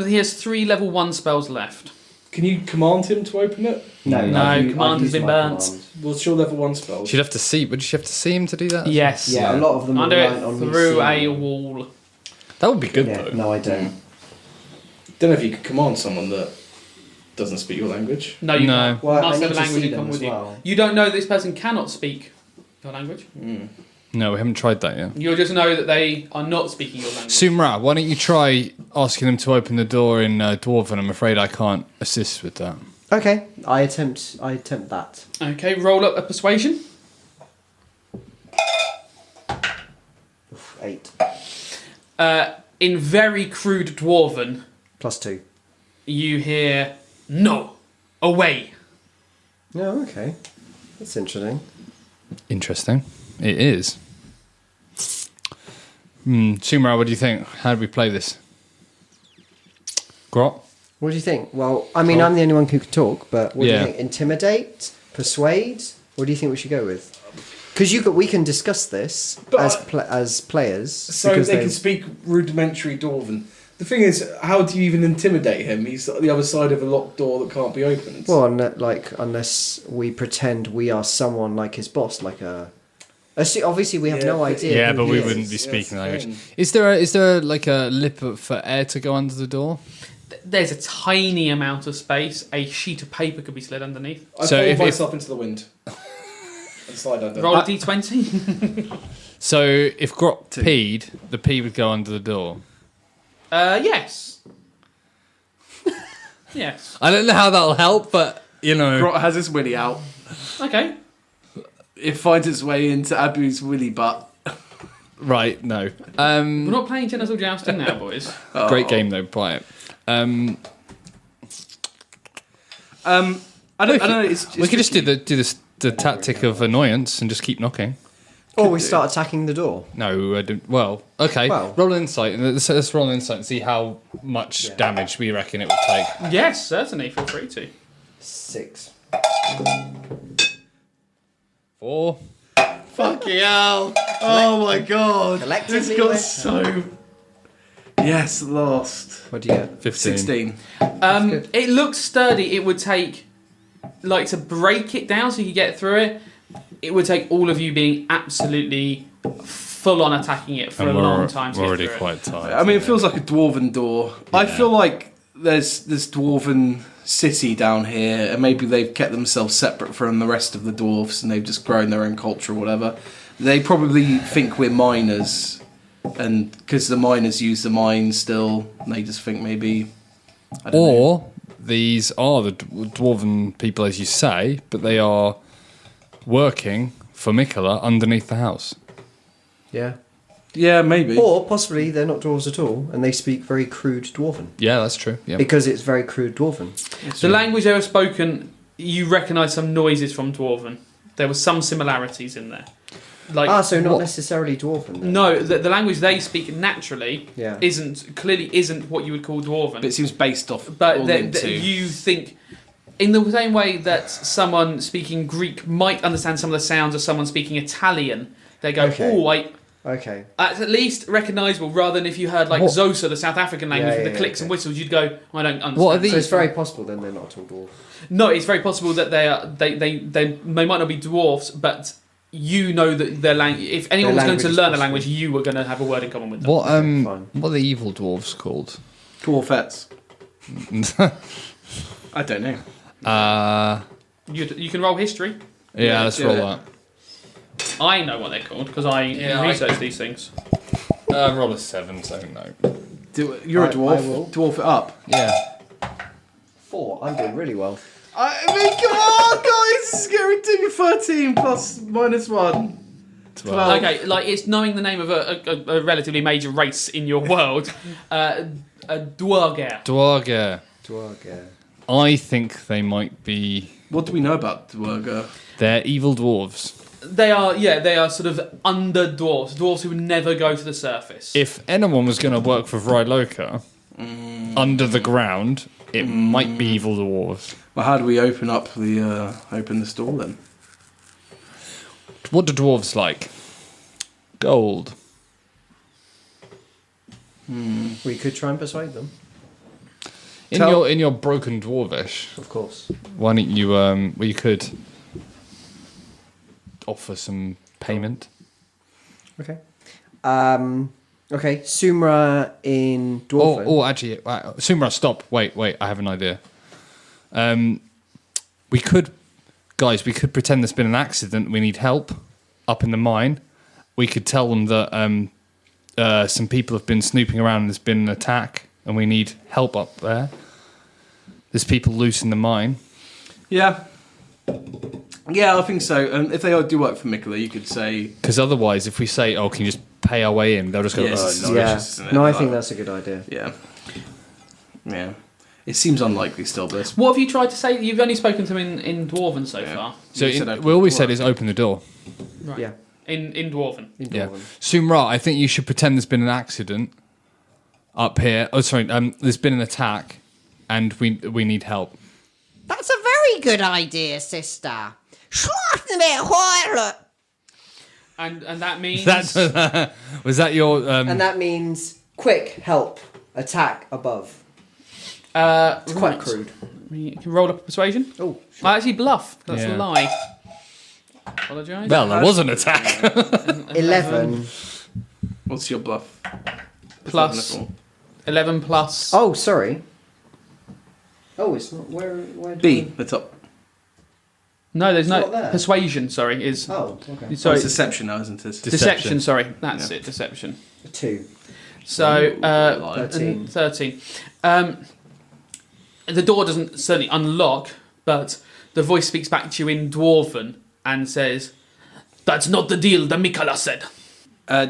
He has 3 level 1 spells left. Can you command him to open it? No, command has been burnt. What's your level 1 spells? She'd have to see... Would she have to see him to do that? Yes. Yeah, a lot of them are Under reliant it on me through seeing a them. wall. That would be good, Yeah, though. no, I don't. Don't know if you could command someone that doesn't speak your language. No, you No. can't. Well, Must I have need a to language see to come them with as you. well. You don't know this person cannot speak your language. No, we haven't tried that yet. You just know that they are not speaking your language. Sumra, why don't you try asking them to open the door in Dwarven? I'm afraid I can't assist with that. Okay, I attempt that. Okay, roll up a persuasion. 8 In very crude Dwarven, +2. you hear, "No, away." Oh, okay. That's interesting. Interesting. It is. Sumra, what do you think? How do we play this? Grot? What do you think? Well, I mean, I'm the only one who could talk, but what do Yeah. you think? Intimidate? Persuade? What do you think we should go with? Because we can discuss this But as players. So because they can speak rudimentary Dwarven. The thing is, how do you even intimidate him? He's at the other side of a locked door that can't be opened. Well, unless we pretend we are someone like his boss, like a Obviously, we have no idea. Yeah, who but he we is. wouldn't be speaking the language. thing. Is there like a lip for air to go under the door? There's a tiny amount of space. A sheet of paper could be slid underneath. I So fold if- myself into the wind and slide under. Roll a d20. So if Grot peed, the pee would go under the door. Yes. Yes. I don't know how that'll help, but you know. Grot has his willy out. Okay. It finds its way into Abu's willy butt. Right, no. We're not playing genital jousting now, boys. Great game though, play it. I don't know. It's We could just do the tactic of annoyance and just keep knocking. Or we start attacking the door. No, I don't. Well, okay. Well. Roll an insight. And let's roll an insight and see how much damage we reckon it would take. Yes, certainly. Feel free to. 6. 4. Fucking hell. Oh my god. Collectively, This got we're- so. Yes, lost. What do you get? 15. 16. It looks sturdy. It would take, like, to break it down so you could get through it. It would take all of you being absolutely full on attacking it for a long time to We're get already through it. quite tired. I mean, it feels like a dwarven door. I feel like there's this dwarven city down here, and maybe they've kept themselves separate from the rest of the dwarves, and they've just grown their own culture or whatever. They probably think we're miners, and because the miners use the mine still, they just think maybe. I don't know. Or these are the dwarven people, as you say, but they are working for Mikola underneath the house. Yeah. Yeah, maybe. Or possibly they're not dwarves at all, and they speak very crude dwarven. Yeah, that's true. Yeah. Because it's very crude dwarven. The language they were spoken, you recognise some noises from Dwarven. There were some similarities in there. Like, So not what- necessarily dwarven then. no, the language they speak naturally Yeah. clearly isn't what you would call Dwarven. But it seems based off. But all that linked to. you think, in the same way that someone speaking Greek might understand some of the sounds of someone speaking Italian, they go, Okay. oh, wait. Okay. That's at least recognisable, rather than if you heard like What- Xhosa, the South African language, Yeah, with the yeah, clicks okay. and whistles, you'd go, I don't understand. What are these? So it's very possible then they're not at all dwarves. No, it's very possible that they might not be dwarfs, but you know that their language. If anyone was going language to is learn a possible. language, you were going to have a word in common with them. What fine. what are the evil dwarves called? Dwarfettes. I don't know. You can roll history. Yeah, let's do roll it. that. I know what they're called because I research these things. Roll a 7, so no. You're a I dwarf. will. Dwarf it up. Yeah. 4. I'm doing really well. I mean, come on, guys! This is getting ridiculous. 13 plus -1. 12. Okay, like it's knowing the name of a relatively major race in your world. A Dwarger. Dwarga. Dwarga. I think they might be. What do we know about Dwarga? They're evil dwarves. They are sort of under dwarves who would never go to the surface. If anyone was going to work for Vryloka under the ground, it might be evil dwarves. Well, how do we open up open this door then? What do dwarves like? Gold. We could try and persuade them, In your broken dwarvish, of course. why don't you you could offer some payment. Okay. Okay. Sumra in dwarven. Oh, actually, Sumra, stop. Wait, I have an idea. We could pretend there's been an accident. We need help up in the mine. We could tell them that some people have been snooping around and there's been an attack and we need help up there. There's people loose in the mine. Yeah. Yeah, I think so. And if they do work for Mikola, you could say... Because otherwise, if we say, oh, can you just pay our way in, they'll just go, Yes, oh, it's no. Yeah. suspicious, isn't it? No, I Like- think that's a good idea. Yeah. Yeah. It seems unlikely still, but it's... What have you tried to say? You've only spoken to him in Dwarven so far. So You said open we always the said door. is open the door. Right. Yeah. In Dwarven. In Yeah. dwarven. Sumra, I think you should pretend there's been an accident up here. Oh, sorry. There's been an attack, and we need help. That's a very good idea, sister. And that means That was that your And that means quick help, attack above. It's quite crude. You can roll up a persuasion. Oh, I actually bluff. That's Yeah. a lie. Apologise. Well, there was an attack. 11. What's your bluff? Plus 11 plus. Oh, sorry. Oh, it's not. Where do B, I- the top. No, there's no not there. persuasion. Sorry, is Oh, okay. sorry. It's deception now, isn't it? Deception. Sorry, that's it. Deception. 2. So 13. 13. The door doesn't certainly unlock, but the voice speaks back to you in Dwarven and says, "That's not the deal that Mikala said."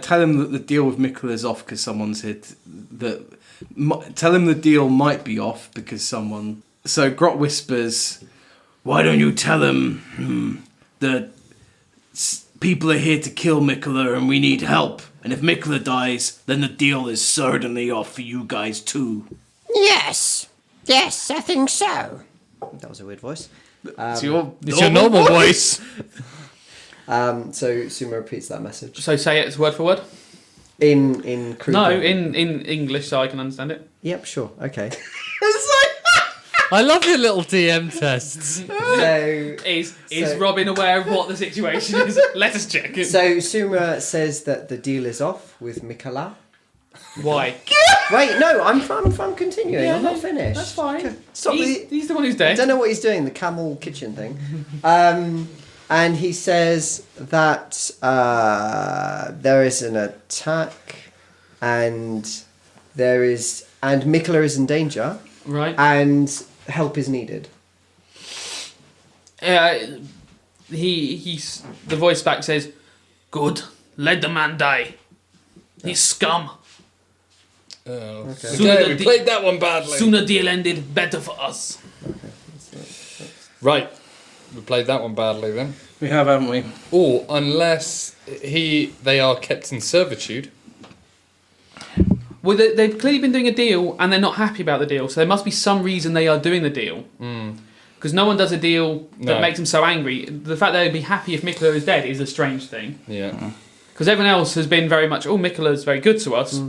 Tell him that the deal with Mikkel is off because someone's hit. Tell him the deal might be off because someone. So Grot whispers, "Why don't you tell him that people are here to kill Mikkeler and we need help? And if Mikkeler dies, then the deal is certainly off for you guys too." Yes. Yes, I think so. That was a weird voice. It's your normal voice. So Suma repeats that message. So say it word for word. In Kruger. No, in English, so I can understand it. Yep, sure. Okay. I love your little DM tests. So Is So- Robin aware of what the situation is? Let us check it. So Suma says that the deal is off with Mikala. Why? Wait, no, I'm continuing. Yeah, I'm not no, finished. That's fine. Stop He's the one who's I dead. don't know what he's doing, the camel kitchen thing. And he says that there is an attack and Mikala is in danger Right. and help is needed. The voice back says, "Good, let the man die. He's scum. Okay, we played that one badly. Sooner deal ended, better for us." Right, we played that one badly then. We have, haven't we? Or unless they are kept in servitude. Well, they've clearly been doing a deal, and they're not happy about the deal. So there must be some reason they are doing the deal. Because no one does a deal that No. makes them so angry. The fact that they'd be happy if Mikula is dead is a strange thing. Yeah. Because everyone else has been very much, "Oh, Mikula's very good to us."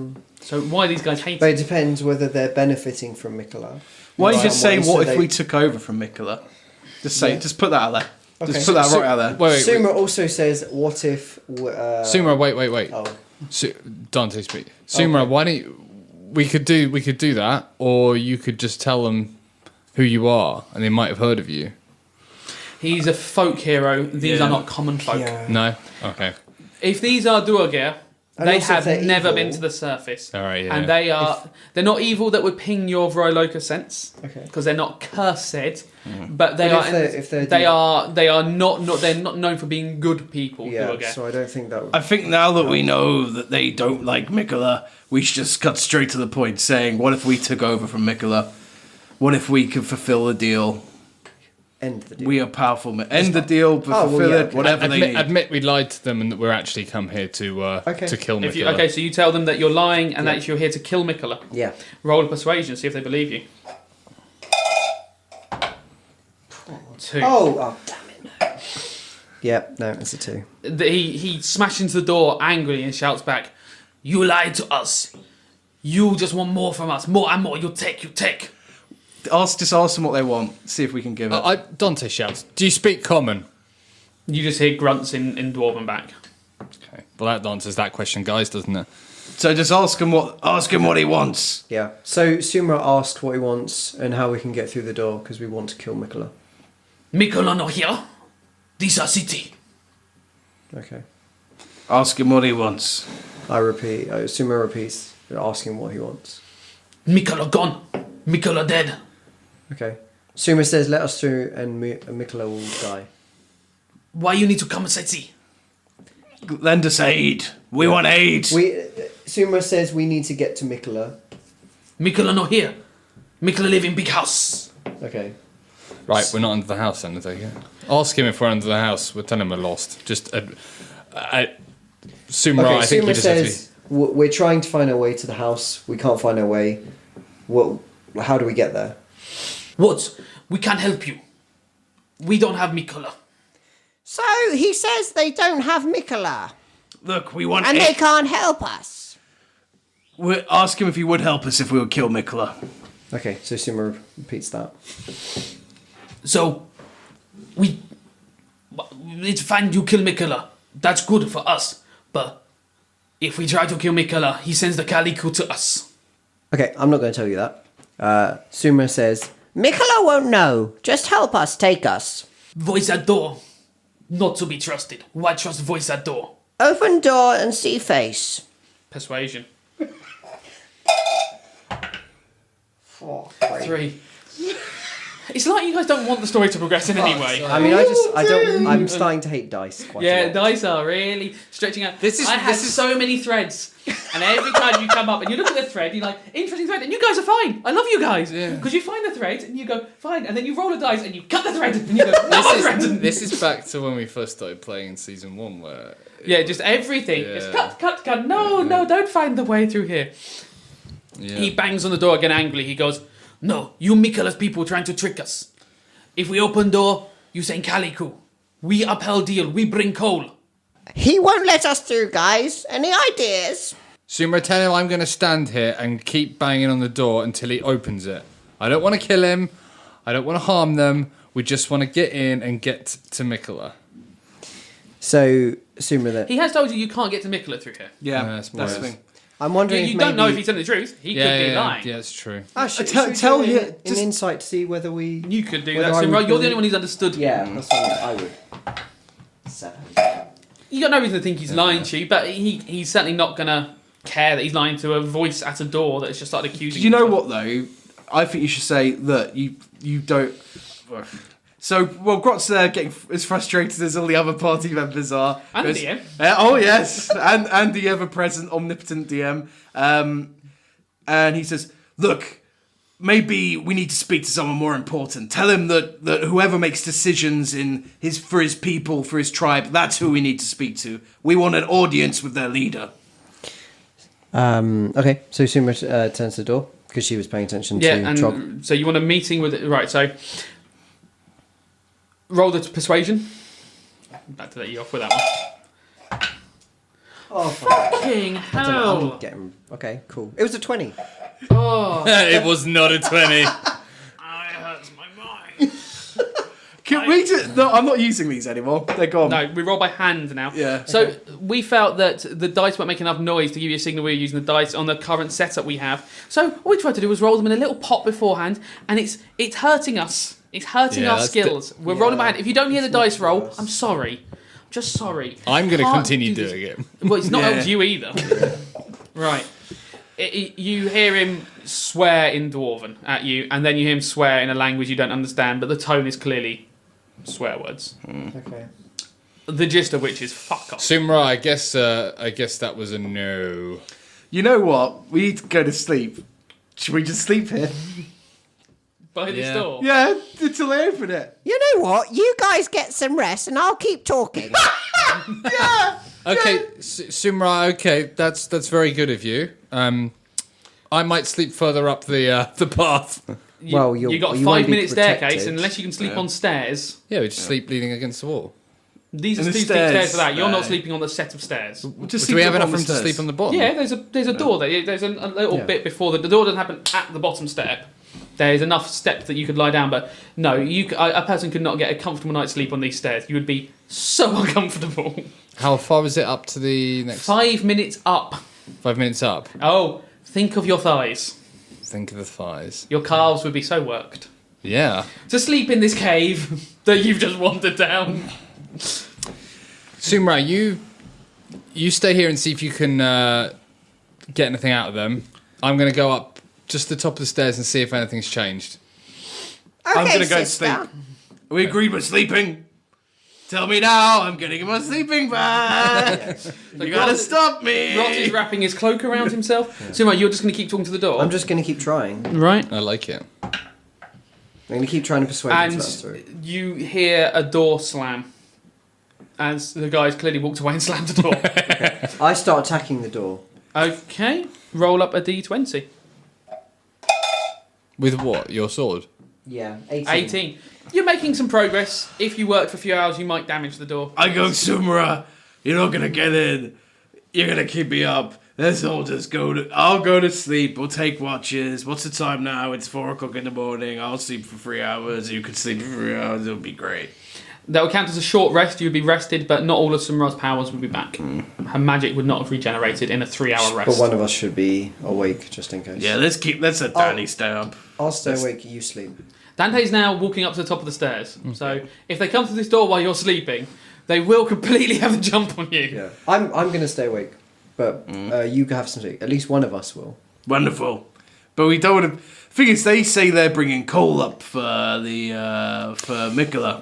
So why are these guys hating? But it depends whether they're benefiting from Mikala. Why don't you just say, Someone, what so if they- we took over from Mikkeler? Just put that out there. Okay. Just put that right out there. Wait. Suma also says, what if... Sumra, wait. Oh, Dante, speak. Sumra, why don't you... We could do that, or you could just tell them who you are, and they might have heard of you. He's a folk hero. These Yeah. are not common folk. yeah. No? Okay. If these are Duergar, And they also if have they're never evil- been to the surface. All right, yeah. And they're not evil that would ping your Vroloka sense. Okay. Because they're not cursed, but they But are. if they're they are not. They're not known for being good people. Yeah, Duergar. so I don't think that would... I think now that we know that they don't like Mikkeler, we should just cut straight to the point, saying, what if we took over from Mikkeler? What if we could fulfill the deal? End the deal. We are powerful men. End the deal, but Oh, well, fulfill yeah, it, okay. whatever they need. Admit we lied to them and that we're actually come here to Okay. kill If you, Mikula. okay, so you tell them that you're lying and Yeah. that you're here to kill Mikula. Yeah. Roll a persuasion, see if they believe you. 2. Oh, damn it. No. Yep, no, it's a 2. He smashes into the door angrily and shouts back, "You lied to us. You just want more from us. More and more. You take. Just ask them what they want. See if we can give it. Dante shouts, "Do you speak common?" You just hear grunts in Dwarven back. Okay. Well, that answers that question, guys, doesn't it? So just ask him what he wants. Yeah. So Suma asked what he wants and how we can get through the door because we want to kill Mikala. Mikula no here. This a city. Okay. Ask him what he wants. I repeat. Suma repeats, asking what he wants. Mikula gone. Mikula dead. Okay. Suma says, "Let us through, and Mikala will die." Why you need to come and see? Lend us aid. We want aid. Suma says we need to get to Mikala. Mikula no here. Mikula live in big house. Okay. Right, we're not under the house then, I take it. Ask him if we're under the house. We'll tell him we're lost. Just... Sumra, Okay. I think Suma you just have to be... says we're trying to find our way to the house. We can't find our way. How do we get there? What? We can't help you. We don't have Mikula. So he says they don't have Mikala, Look, we want and aid. they can't help us. We'll ask him if he would help us if we would kill Mikkeler. Okay. So Suma repeats that. So, we It's fine you kill Mikola. That's good for us. But if we try to kill Mikola, he sends the Calico to us. Okay, I'm not going to tell you that. Sumra says, Mikola won't know. Just help us take us. Voice at door. Not to be trusted. Why trust voice at door? Open door and see face. Persuasion. 4, 3. It's like you guys don't want the story to progress in any way. I mean, I'm starting to hate dice quite a lot. Dice are really stretching out. I have this is- so many threads, and every time you come up and you look at the thread, you're like, interesting thread, and you guys are fine. I love you guys because you find the thread and you go fine, and then you roll a dice and you cut the thread and you go no thread. This is back to when we first started playing in season 1, where Just everything. Yeah. Just cut. No, don't find the way through here. yeah. He bangs on the door again angrily. He goes, no, you Mikola's people trying to trick us. If we open door, you saying Calico. We upheld deal. We bring coal. He won't let us through, guys. Any ideas? Sumra, tell him I'm going to stand here and keep banging on the door until he opens it. I don't want to kill him. I don't want to harm them. We just want to get in and get to Mikola. So, Sumra, that He has told you can't get to Mikola through here. Yeah, that's that's the more- thing. I'm wondering You if don't know if maybe... he's telling the truth. He could be lying. Yeah, it's true. Actually, Tell- should we tell do you- an just- insight to see whether we... You could do Whether that, I Simra. would You're the only believe- one who's understood. Yeah, that's what I would. 7. You got no reason to think he's lying to you, but he's certainly not going to care that he's lying to a voice at a door that's just started accusing Do you know himself. what though? I think you should say that you don't. So Grot's getting as frustrated as all the other party members are. And the 'cause- DM. Oh yes, and the ever-present omnipotent DM. And he says, "Look, maybe we need to speak to someone more important. Tell him that whoever makes decisions for his people, for his tribe, that's who we need to speak to. We want an audience with their leader." Okay, so Sumra turns to the door because she was paying attention to Trog. And so you want a meeting with... Right, so... Roll the persuasion. Back to let you off with that one. Oh, fuck. Fucking I'm hell. getting... Okay, cool. It was a 20. Oh, It was not a 20. I hurts my mind. Can we just? No, I'm not using these anymore. They're gone. No, we roll by hand now. Yeah. So we felt that the dice weren't making enough noise to give you a signal we were using the dice on the current setup we have. So what we tried to do was roll them in a little pot beforehand, and it's hurting us. It's hurting Yeah, our that's skills. We're rolling by hand. If you don't hear the dice roll, I'm sorry. Just sorry. I'm going to Can't continue do this. doing it. Well, it's not Yeah. helped you either. Right. You hear him swear in Dwarven at you, and then you hear him swear in a language you don't understand, but the tone is clearly swear words. Okay. The gist of which is fuck off. Sumra, I guess that was a no. You know what? We need to go to sleep. Should we just sleep here? By this Yeah. door. Yeah, until they open it. You know what? You guys get some rest and I'll keep talking. Okay, Sumra. Okay, that's very good of you. I might sleep further up the path. Well, you got a you won't be 5-minute staircase, protected. and unless you can sleep on stairs. Yeah, we just sleep leaning against the wall. These are And the too steep stairs stairs, for that. You're not no. sleeping on the set of stairs. Just Do we sleep have up enough on room the to stairs. sleep on the bottom? Yeah, there's a door there. There's a little bit before the door doesn't happen at the bottom step. There's enough steps that you could lie down, but no, a person could not get a comfortable night's sleep on these stairs. You would be so uncomfortable. How far is it up to the next 5 minutes up. 5 minutes up? Oh, think of your thighs. Think of the thighs. Your calves would be so worked. Yeah. To sleep in this cave that you've just wandered down. Sumra, you stay here and see if you can get anything out of them. I'm going to go up just the top of the stairs and see if anything's changed. Okay, I'm gonna go to sister. sleep. We agreed we're sleeping. Tell me now, I'm getting in my sleeping bag. You gotta stop me. Ross is wrapping his cloak around himself. So, right, you're just going to keep talking to the door? I'm just going to keep trying. I'm Right. I like it. going to keep trying to persuade him to let us And through. you hear a door slam. As the guy's clearly walked away and slammed the door. I start attacking the door. Okay. Roll up a d20. With what? Your sword? Yeah, 18. 18. You're making some progress. If you worked for a few hours, you might damage the door. I go, Sumra, you're not gonna get in. You're gonna keep me up. Let's all just I'll go to sleep. We'll take watches. What's the time now? It's 4 o'clock in the morning. I'll sleep for 3 hours. You can sleep for 3 hours. It'll be great. That would count as a short rest. You would be rested, but not all of Sumra's powers would be back. Her magic would not have regenerated in a 3-hour rest. But one of us should be awake just in case. Yeah, let's let Danny stay up. I'll stay awake. You sleep. Dante's now walking up to the top of the stairs. So if they come through this door while you're sleeping, they will completely have the jump on you. Yeah. I'm going to stay awake, but you can have some sleep. At least one of us will. Wonderful. But we don't want to... Thing is, they say they're bringing coal up for Mikola.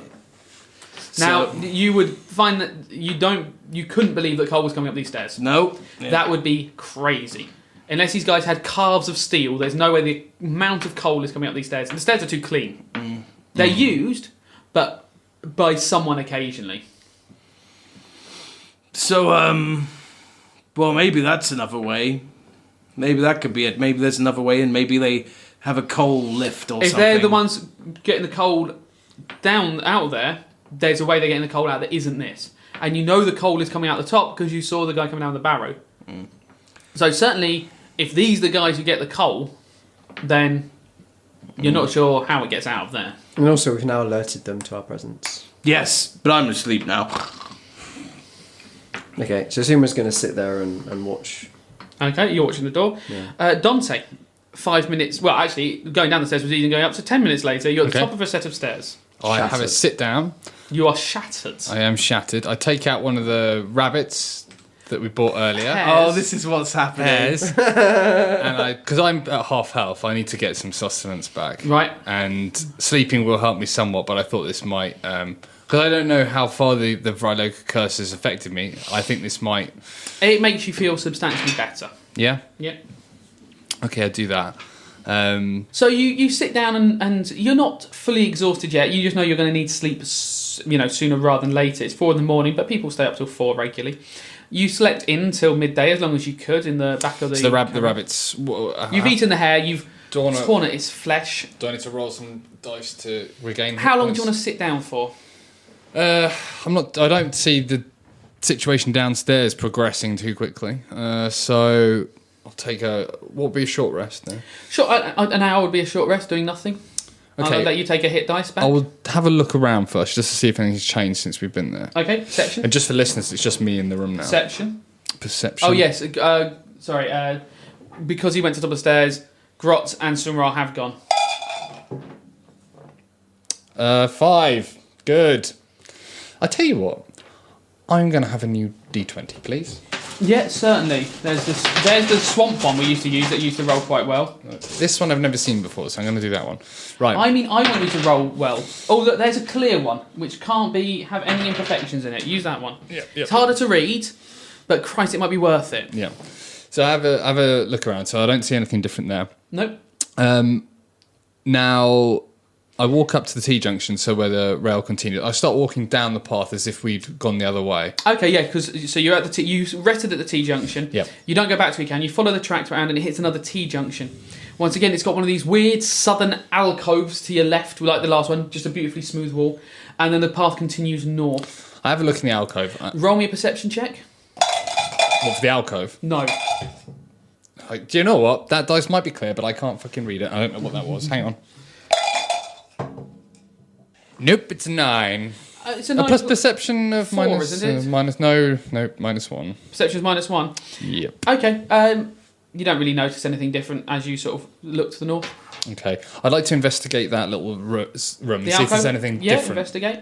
Now, you would find that you couldn't believe that Cole was coming up these stairs. No. Yeah. That would be crazy. Unless these guys had calves of steel, there's no way the amount of coal is coming up these stairs. And the stairs are too clean. They're used, but by someone occasionally. So, well, maybe that's another way. Maybe that could be it. Maybe there's another way, and maybe they have a coal lift or if something. they're the ones getting the coal down out of there, there's a way they're getting the coal out that isn't this. And you know the coal is coming out the top because you saw the guy coming down the barrow. So certainly, if these are the guys who get the coal, then you're not sure how it gets out of there. And also, we've now alerted them to our presence. Yes, but I'm asleep now. Okay, so Suma's going to sit there and watch. Okay, you're watching the door. Yeah. Dante, 5 minutes... Well, actually, going down the stairs was easy going up, so 10 minutes later, you're at the top of a set of stairs. I have a sit down. You are shattered. I am shattered. I take out one of the rabbits that we bought earlier. Hares. Oh, this is what's happening. Hares. And because I'm at half health, I need to get some sustenance back. Right. And sleeping will help me somewhat, but I thought this might... Because I don't know how far the Vryloka curse has affected me. I think this might... It makes you feel substantially better. Yeah? Yeah. Okay, I'll do that. So you sit down and you're not fully exhausted yet. You just know you're going to need sleep, sooner rather than later. It's 4 a.m, but people stay up till 4 regularly. You slept in till midday as long as you could in the back of the... So the rabbits... You've eaten the hare, you've torn at its flesh. Do I need to roll some dice to regain... How long do you want to sit down for? I don't see the situation downstairs progressing too quickly. So I'll take what would be a short rest then? Sure, an hour would be a short rest, doing nothing. Okay. I'll let you take a hit dice back. I will have a look around first, just to see if anything's changed since we've been there. Okay, perception. And just for listeners, it's just me in the room now. Perception. Perception. Oh, yes. Sorry. Because he went to the top of the stairs, Grot and Sumra have gone. 5. Good. I tell you what, I'm going to have a new D20, please. Yeah, certainly. There's the swamp one we used to use that used to roll quite well. This one I've never seen before, so I'm going to do that one. Right. I want you to roll well. Oh, look, there's a clear one, which can't have any imperfections in it. Use that one. Yep. It's harder to read, but Christ, it might be worth it. Yeah. So I have a look around, so I don't see anything different there. Nope. Now, I walk up to the T-junction, so where the rail continues. I start walking down the path as if we'd gone the other way. Okay, yeah, so you're at the you rested at the T-junction. Yep. You don't go back to it, you follow the tracks around and it hits another T-junction. Once again, it's got one of these weird southern alcoves to your left, like the last one, just a beautifully smooth wall. And then the path continues north. I have a look in the alcove. Roll me a perception check. What, for the alcove? No. Do you know what? That dice might be clear, but I can't fucking read it. I don't know what that was. Hang on. Nope, it's a 9. It's a 9 plus perception of 4, minus... isn't it? minus -1. Perception's -1. Yep. Okay, you don't really notice anything different as you sort of look to the north. Okay. I'd like to investigate that little room and see if alcove? there's anything different. Investigate.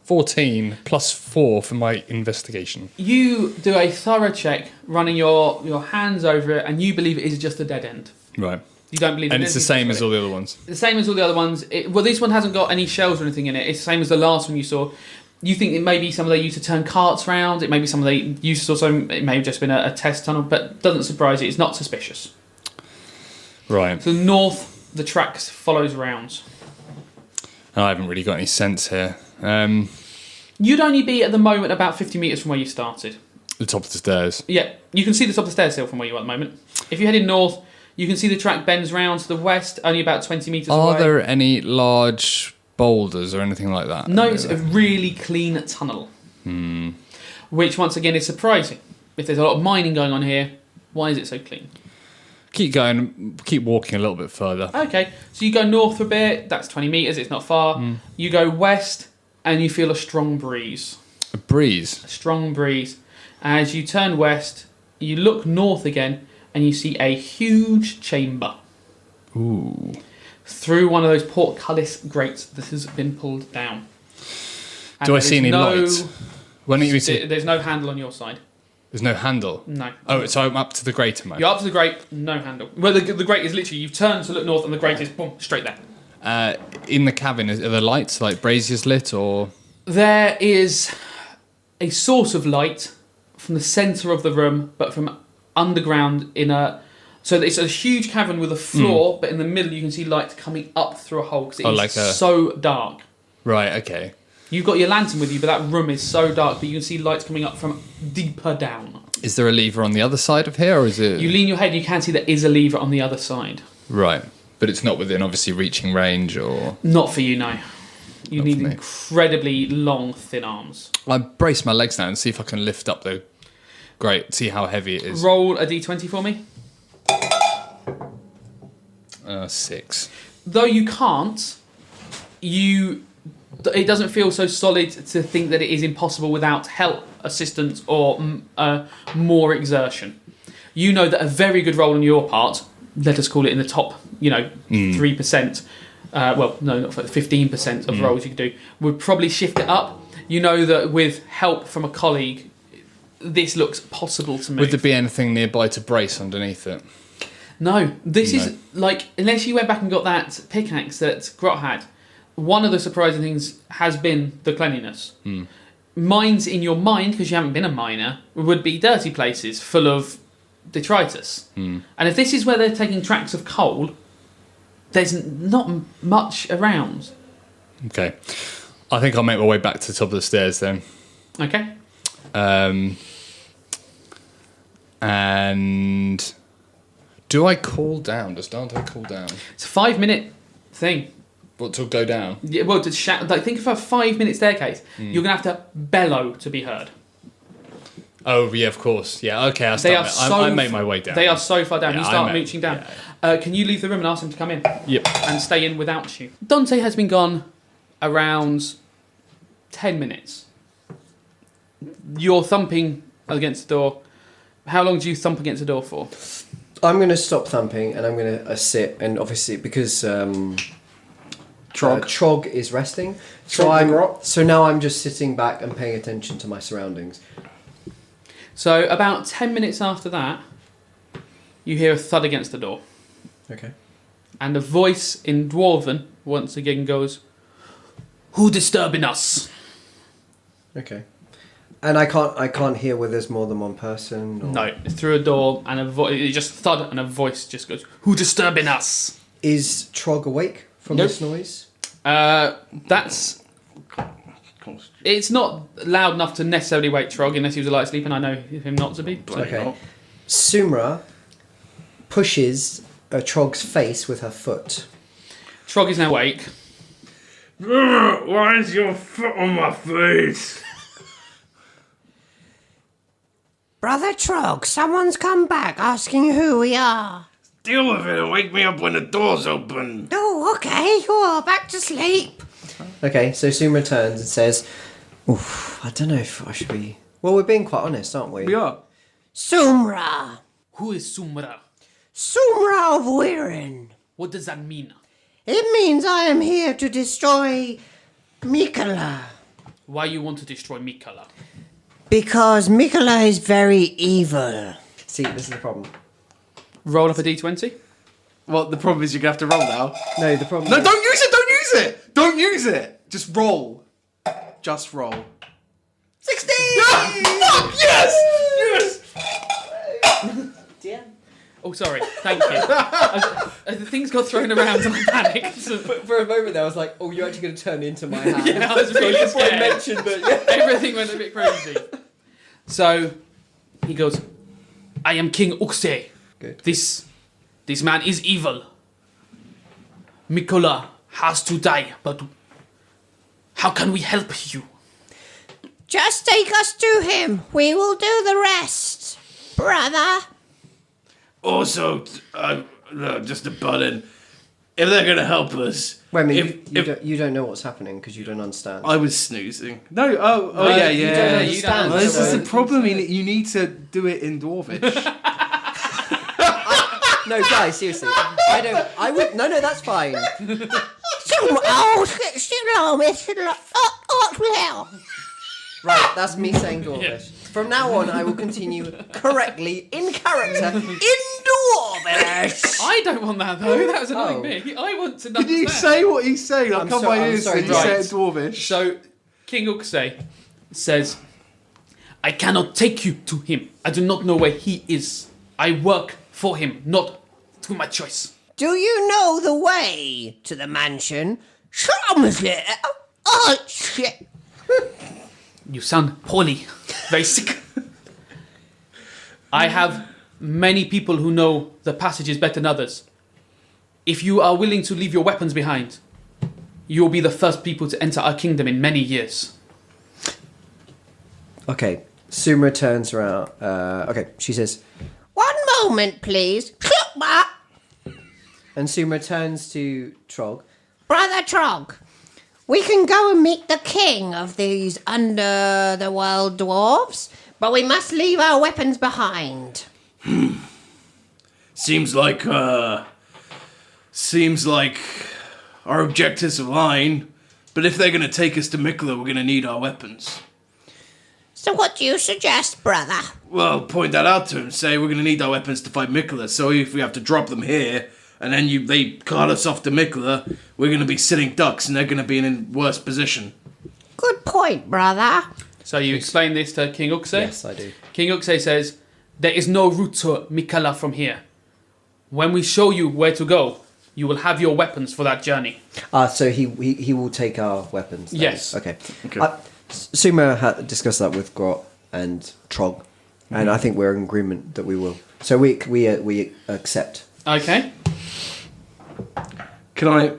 14 plus 4 for my investigation. You do a thorough check, running your hands over it, and you believe it is just a dead end. Right. You don't believe And it it's the is same as all the other ones. The same as all the other ones. Well, this one hasn't got any shells or anything in it. It's the same as the last one you saw. You think it may be some of they used to turn carts round. It may be some of they used to also. It may have just been a test tunnel, but doesn't surprise you. It's not suspicious. Right. So north, the tracks follows round. I haven't really got any sense here. You'd only be at the moment about 50 metres from where you started. The top of the stairs. Yeah, you can see the top of the stairs still from where you are at the moment. If you're heading north, you can see the track bends round to the west, only about 20 metres away. Are there any large boulders or anything like that? No, it's a really clean tunnel. Which, once again, is surprising. If there's a lot of mining going on here, why is it so clean? Keep going. Keep walking a little bit further. Okay, so you go north a bit. That's 20 meters. It's not far. You go west, and you feel a strong breeze. A breeze. A strong breeze. As you turn west, you look north again, and you see a huge chamber. Ooh. Through one of those portcullis grates that has been pulled down. And Do I see any lights? When you see? There's no handle on your side. There's no handle. No. Oh, so I'm up to the grate, am I? You're up to the grate, no handle. Well, the grate is literally, you've turned to look north and the grate is, boom, straight there. In the cabin, are there lights, like braziers lit, or...? There is a source of light from the centre of the room, but from underground in a... So it's a huge cavern with a floor, but in the middle you can see light coming up through a hole, because it is so dark. Right, okay. You've got your lantern with you, but that room is so dark that you can see lights coming up from deeper down. Is there a lever on the other side of here, or is it... You lean your head, you can see there is a lever on the other side. Right, but it's not within, obviously, reaching range, or... Not for you, no. You Not need for me. incredibly long, thin arms. I brace my legs now and see if I can lift up the grate, see how heavy it is. Roll a d20 for me. 6. Though you can't, it doesn't feel so solid to think that it is impossible without help, assistance, or more exertion. You know that a very good roll on your part, let us call it in the top, 3%, well, no, not 15% of rolls you could do, would probably shift it up. You know that with help from a colleague, this looks possible to move. Would there be anything nearby to brace underneath it? No, this is like, unless you went back and got that pickaxe that Grot had, one of the surprising things has been the cleanliness. Mines in your mind, because you haven't been a miner, would be dirty places full of detritus. And if this is where they're taking tracks of coal, there's not much around. Okay. I think I'll make my way back to the top of the stairs then. Okay. And do I call down? Does Dante call down? It's a 5-minute thing. What, to go down? Yeah, well, to shout, like, think of a 5-minute staircase. You're going to have to bellow to be heard. Oh, yeah, of course. Yeah, okay, I make my way down. They are so far down. Yeah, you start mooching down. Can you leave the room and ask him to come in? Yep. And stay in without you. Dante has been gone around 10 minutes. You're thumping against the door. How long do you thump against the door for? I'm going to stop thumping and I'm going to sit, and obviously because Trog is resting, so now I'm just sitting back and paying attention to my surroundings. So about 10 minutes after that, you hear a thud against the door. Okay. And a voice in Dwarven once again goes, "Who disturbing us?" Okay. And I can't hear whether there's more than one person. Or... No, it's through a door, and it just thud, and a voice just goes, "Who disturbing us?" Is Trog awake from Nope. this noise? That's... It's not loud enough to necessarily wake Trog, unless he was a light sleep, and I know him not to be. So. Okay. Sumra pushes Trog's face with her foot. Trog is now awake. Why is your foot on my face? Brother Trog, someone's come back asking who we are. Deal with it and wake me up when the door's open. Oh, okay, you're back to sleep. Okay, so Sumra turns and says, "Oof, I don't know if I should be..." Well, we're being quite honest, aren't we? We are. Sumra. Who is Sumra? Sumra of Wirren. What does that mean? It means I am here to destroy Mikola. Why you want to destroy Mikola? Because Mikola is very evil. See, this is the problem. Roll up a d20. Well, the problem is you're going to have to roll now. No, the problem No, is... don't use it! Don't use it! Don't use it! Just roll. Just roll. 16! Fuck! Yes! Yes! Oh, sorry. Thank you. Things got thrown around and I panicked. For a moment there, I was like, oh, you're actually going to turn into my hand. Yeah, I was really Before I scared. mentioned that, Everything went a bit crazy. So, he goes, "I am King Uxe. Good. This man is evil. Mikola has to die, but how can we help you?" Just take us to him. We will do the rest. Brother. Also, just a button. If they're going to help us... Wait a minute, you don't know what's happening because you don't understand. I was snoozing. No, you don't understand. Well, this is So- the problem. You need to do it in Dwarvish. No, guys, seriously. I would. No, that's fine. Right, that's me saying Dwarvish. From now on, I will continue correctly in character in Dwarvish. I don't want that though. That was annoying me. I want to know. Can you say what he's saying? I'll come by ears and you say it in Dwarvish. So, King Uxay says, I cannot take you to him. I do not know where he is. I work for him, not through my choice. Do you know the way to the mansion? Oh, shit. You sound poorly, very sick. I have many people who know the passages better than others. If you are willing to leave your weapons behind, you will be the first people to enter our kingdom in many years. Okay, Sumra turns around. Okay, she says, 1 moment, please. and Sumra turns to Trog. Brother Trog, we can go and meet the king of these under-the-world dwarves, but we must leave our weapons behind. Seems like our objectives align. But if they're going to take us to Mikla, we're going to need our weapons. So what do you suggest, brother? Well, point that out to him. Say we're going to need our weapons to fight Mikla. So if we have to drop them here, and then they cart us off to Mikla, we're going to be sitting ducks, and they're going to be in a worse position. Good point, brother. So you explain this to King Uxay? Yes, I do. King Uxay says, there is no route to Mikala from here. When we show you where to go, you will have your weapons for that journey. So he will take our weapons then. Yes. Okay. Sumra discussed that with Grot and Trog, and I think we're in agreement that we will. So we accept. Okay. Can I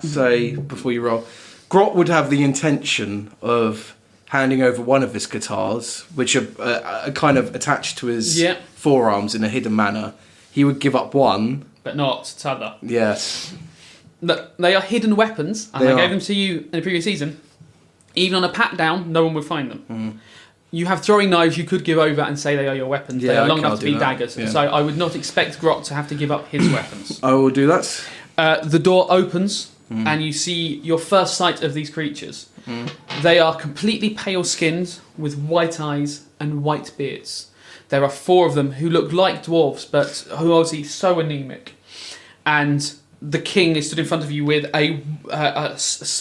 say, before you roll, Grot would have the intention of handing over one of his guitars, which are kind of attached to his forearms in a hidden manner. He would give up one. But not t'other. Yes. Look, they are hidden weapons, and They I are. gave them to you in the previous season. Even on a pat down, no one would find them. You have throwing knives you could give over and say they are your weapons. They Yeah, are long okay, enough I'll to do be that. daggers. Yeah. So I would not expect Grot to have to give up his weapons. I will do that. The door opens, and you see your first sight of these creatures. They are completely pale-skinned, with white eyes and white beards. There are 4 of them who look like dwarves, but who are obviously so anemic. And the king is stood in front of you with a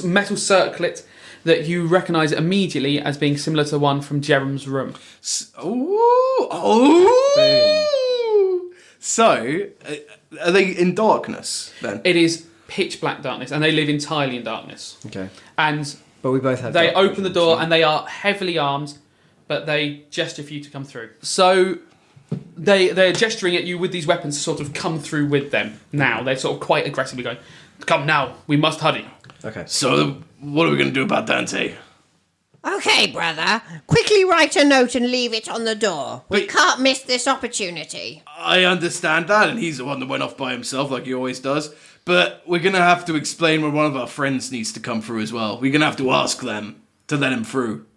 metal circlet that you recognise immediately as being similar to one from Jerem's room. So, are they in darkness then? It is pitch black darkness, and they live entirely in darkness. Okay. And But we both have. they dark open the vision, door, so- and they are heavily armed, but they gesture for you to come through. So they're gesturing at you with these weapons to sort of come through with them now. They're sort of quite aggressively going, come now, we must hurry. Okay. So, what are we going to do about Dante? Okay, brother. Quickly write a note and leave it on the door. We Wait. can't miss this opportunity. I understand that, and he's the one that went off by himself like he always does. But we're going to have to explain when one of our friends needs to come through as well. We're going to have to ask them to let him through.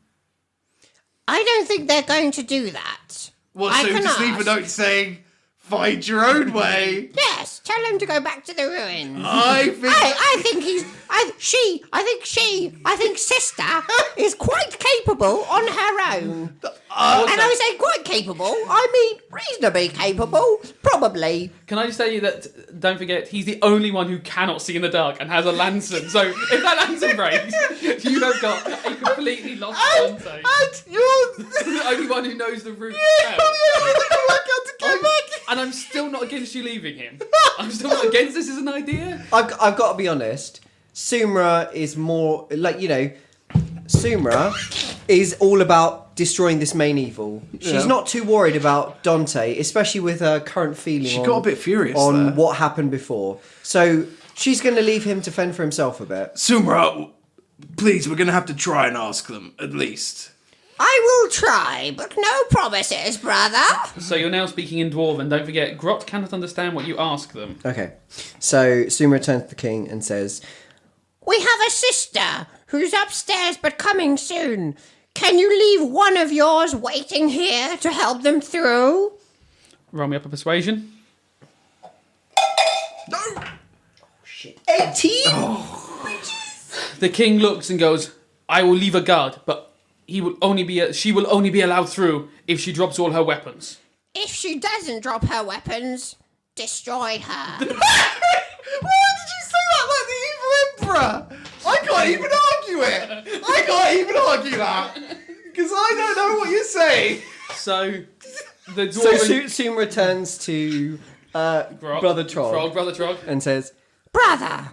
I don't think they're going to do that. Well, I so can just leave a ask. note saying, find your own way. Yes, tell him to go back to the ruins. I think... I think sister is quite capable on her own. And I say quite capable, I mean reasonably capable, probably. Can I just tell you that, don't forget, he's the only one who cannot see in the dark and has a lantern. So if that lantern breaks, you have got a completely lost Dante. And you're... the only one who knows the route. And I'm still not against you leaving him. I'm still not against this as an idea. I've got to be honest. Sumra is more like, Sumra is all about destroying this main evil. She's not too worried about Dante, especially with her current feeling. She got a bit furious on there. what happened before. So she's going to leave him to fend for himself a bit. Sumra, please, we're going to have to try and ask them, at least. I will try, but no promises, brother. So you're now speaking in Dwarven. Don't forget, Grot cannot understand what you ask them. Okay. So Sumra turns to the king and says, We have a sister who's upstairs but coming soon. Can you leave one of yours waiting here to help them through? Roll me up a persuasion. 18? The king looks and goes, I will leave a guard, but she will only be allowed through if she drops all her weapons. If she doesn't drop her weapons, destroy her. Why did you say that like the evil emperor? I can't even argue it. I can't even argue that because I don't know what you're saying. So the So Dwarven... Sumra turns to Brother Trog and says, Brother,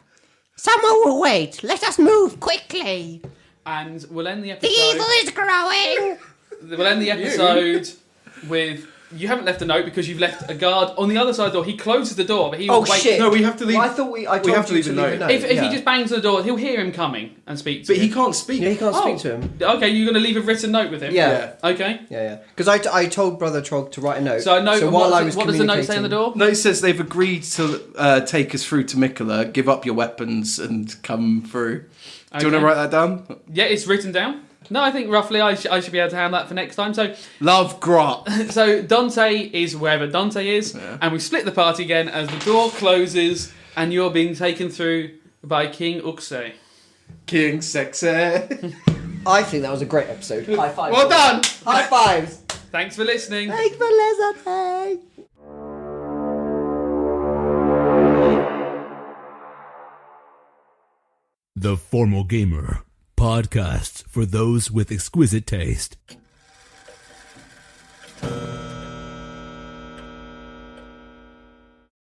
someone will wait. Let us move quickly. And we'll end the The episode... evil is growing. We'll end the episode with... You haven't left a note because you've left a guard on the other side of the door. He closes the door, but he will Oh wait. shit! No, we have to leave. Well, I thought I told have to you leave a note. If yeah. he just bangs on the door, he'll hear him coming and speak to But you. he can't speak. Yeah, he can't Oh. speak to him. Okay, you're going to leave a written note with him? Yeah. Okay. Yeah. Because I told Brother Trog to write a note. So a note, while I what was does the note say on the communicating- door? No, it says they've agreed to take us through to Mikola, give up your weapons, and come through. Do you want to Okay. write that down? Yeah, it's written down. No, I think roughly I should be able to handle that for next time. Love Grot. So Dante is wherever Dante is, Yeah. and we split the party again as the door closes and you're being taken through by King Uxie. King Sexy. I think that was a great episode. High five. Well done. High fives. Thanks for listening. Thanks for listening. The Formal Gamer podcast for those with exquisite taste.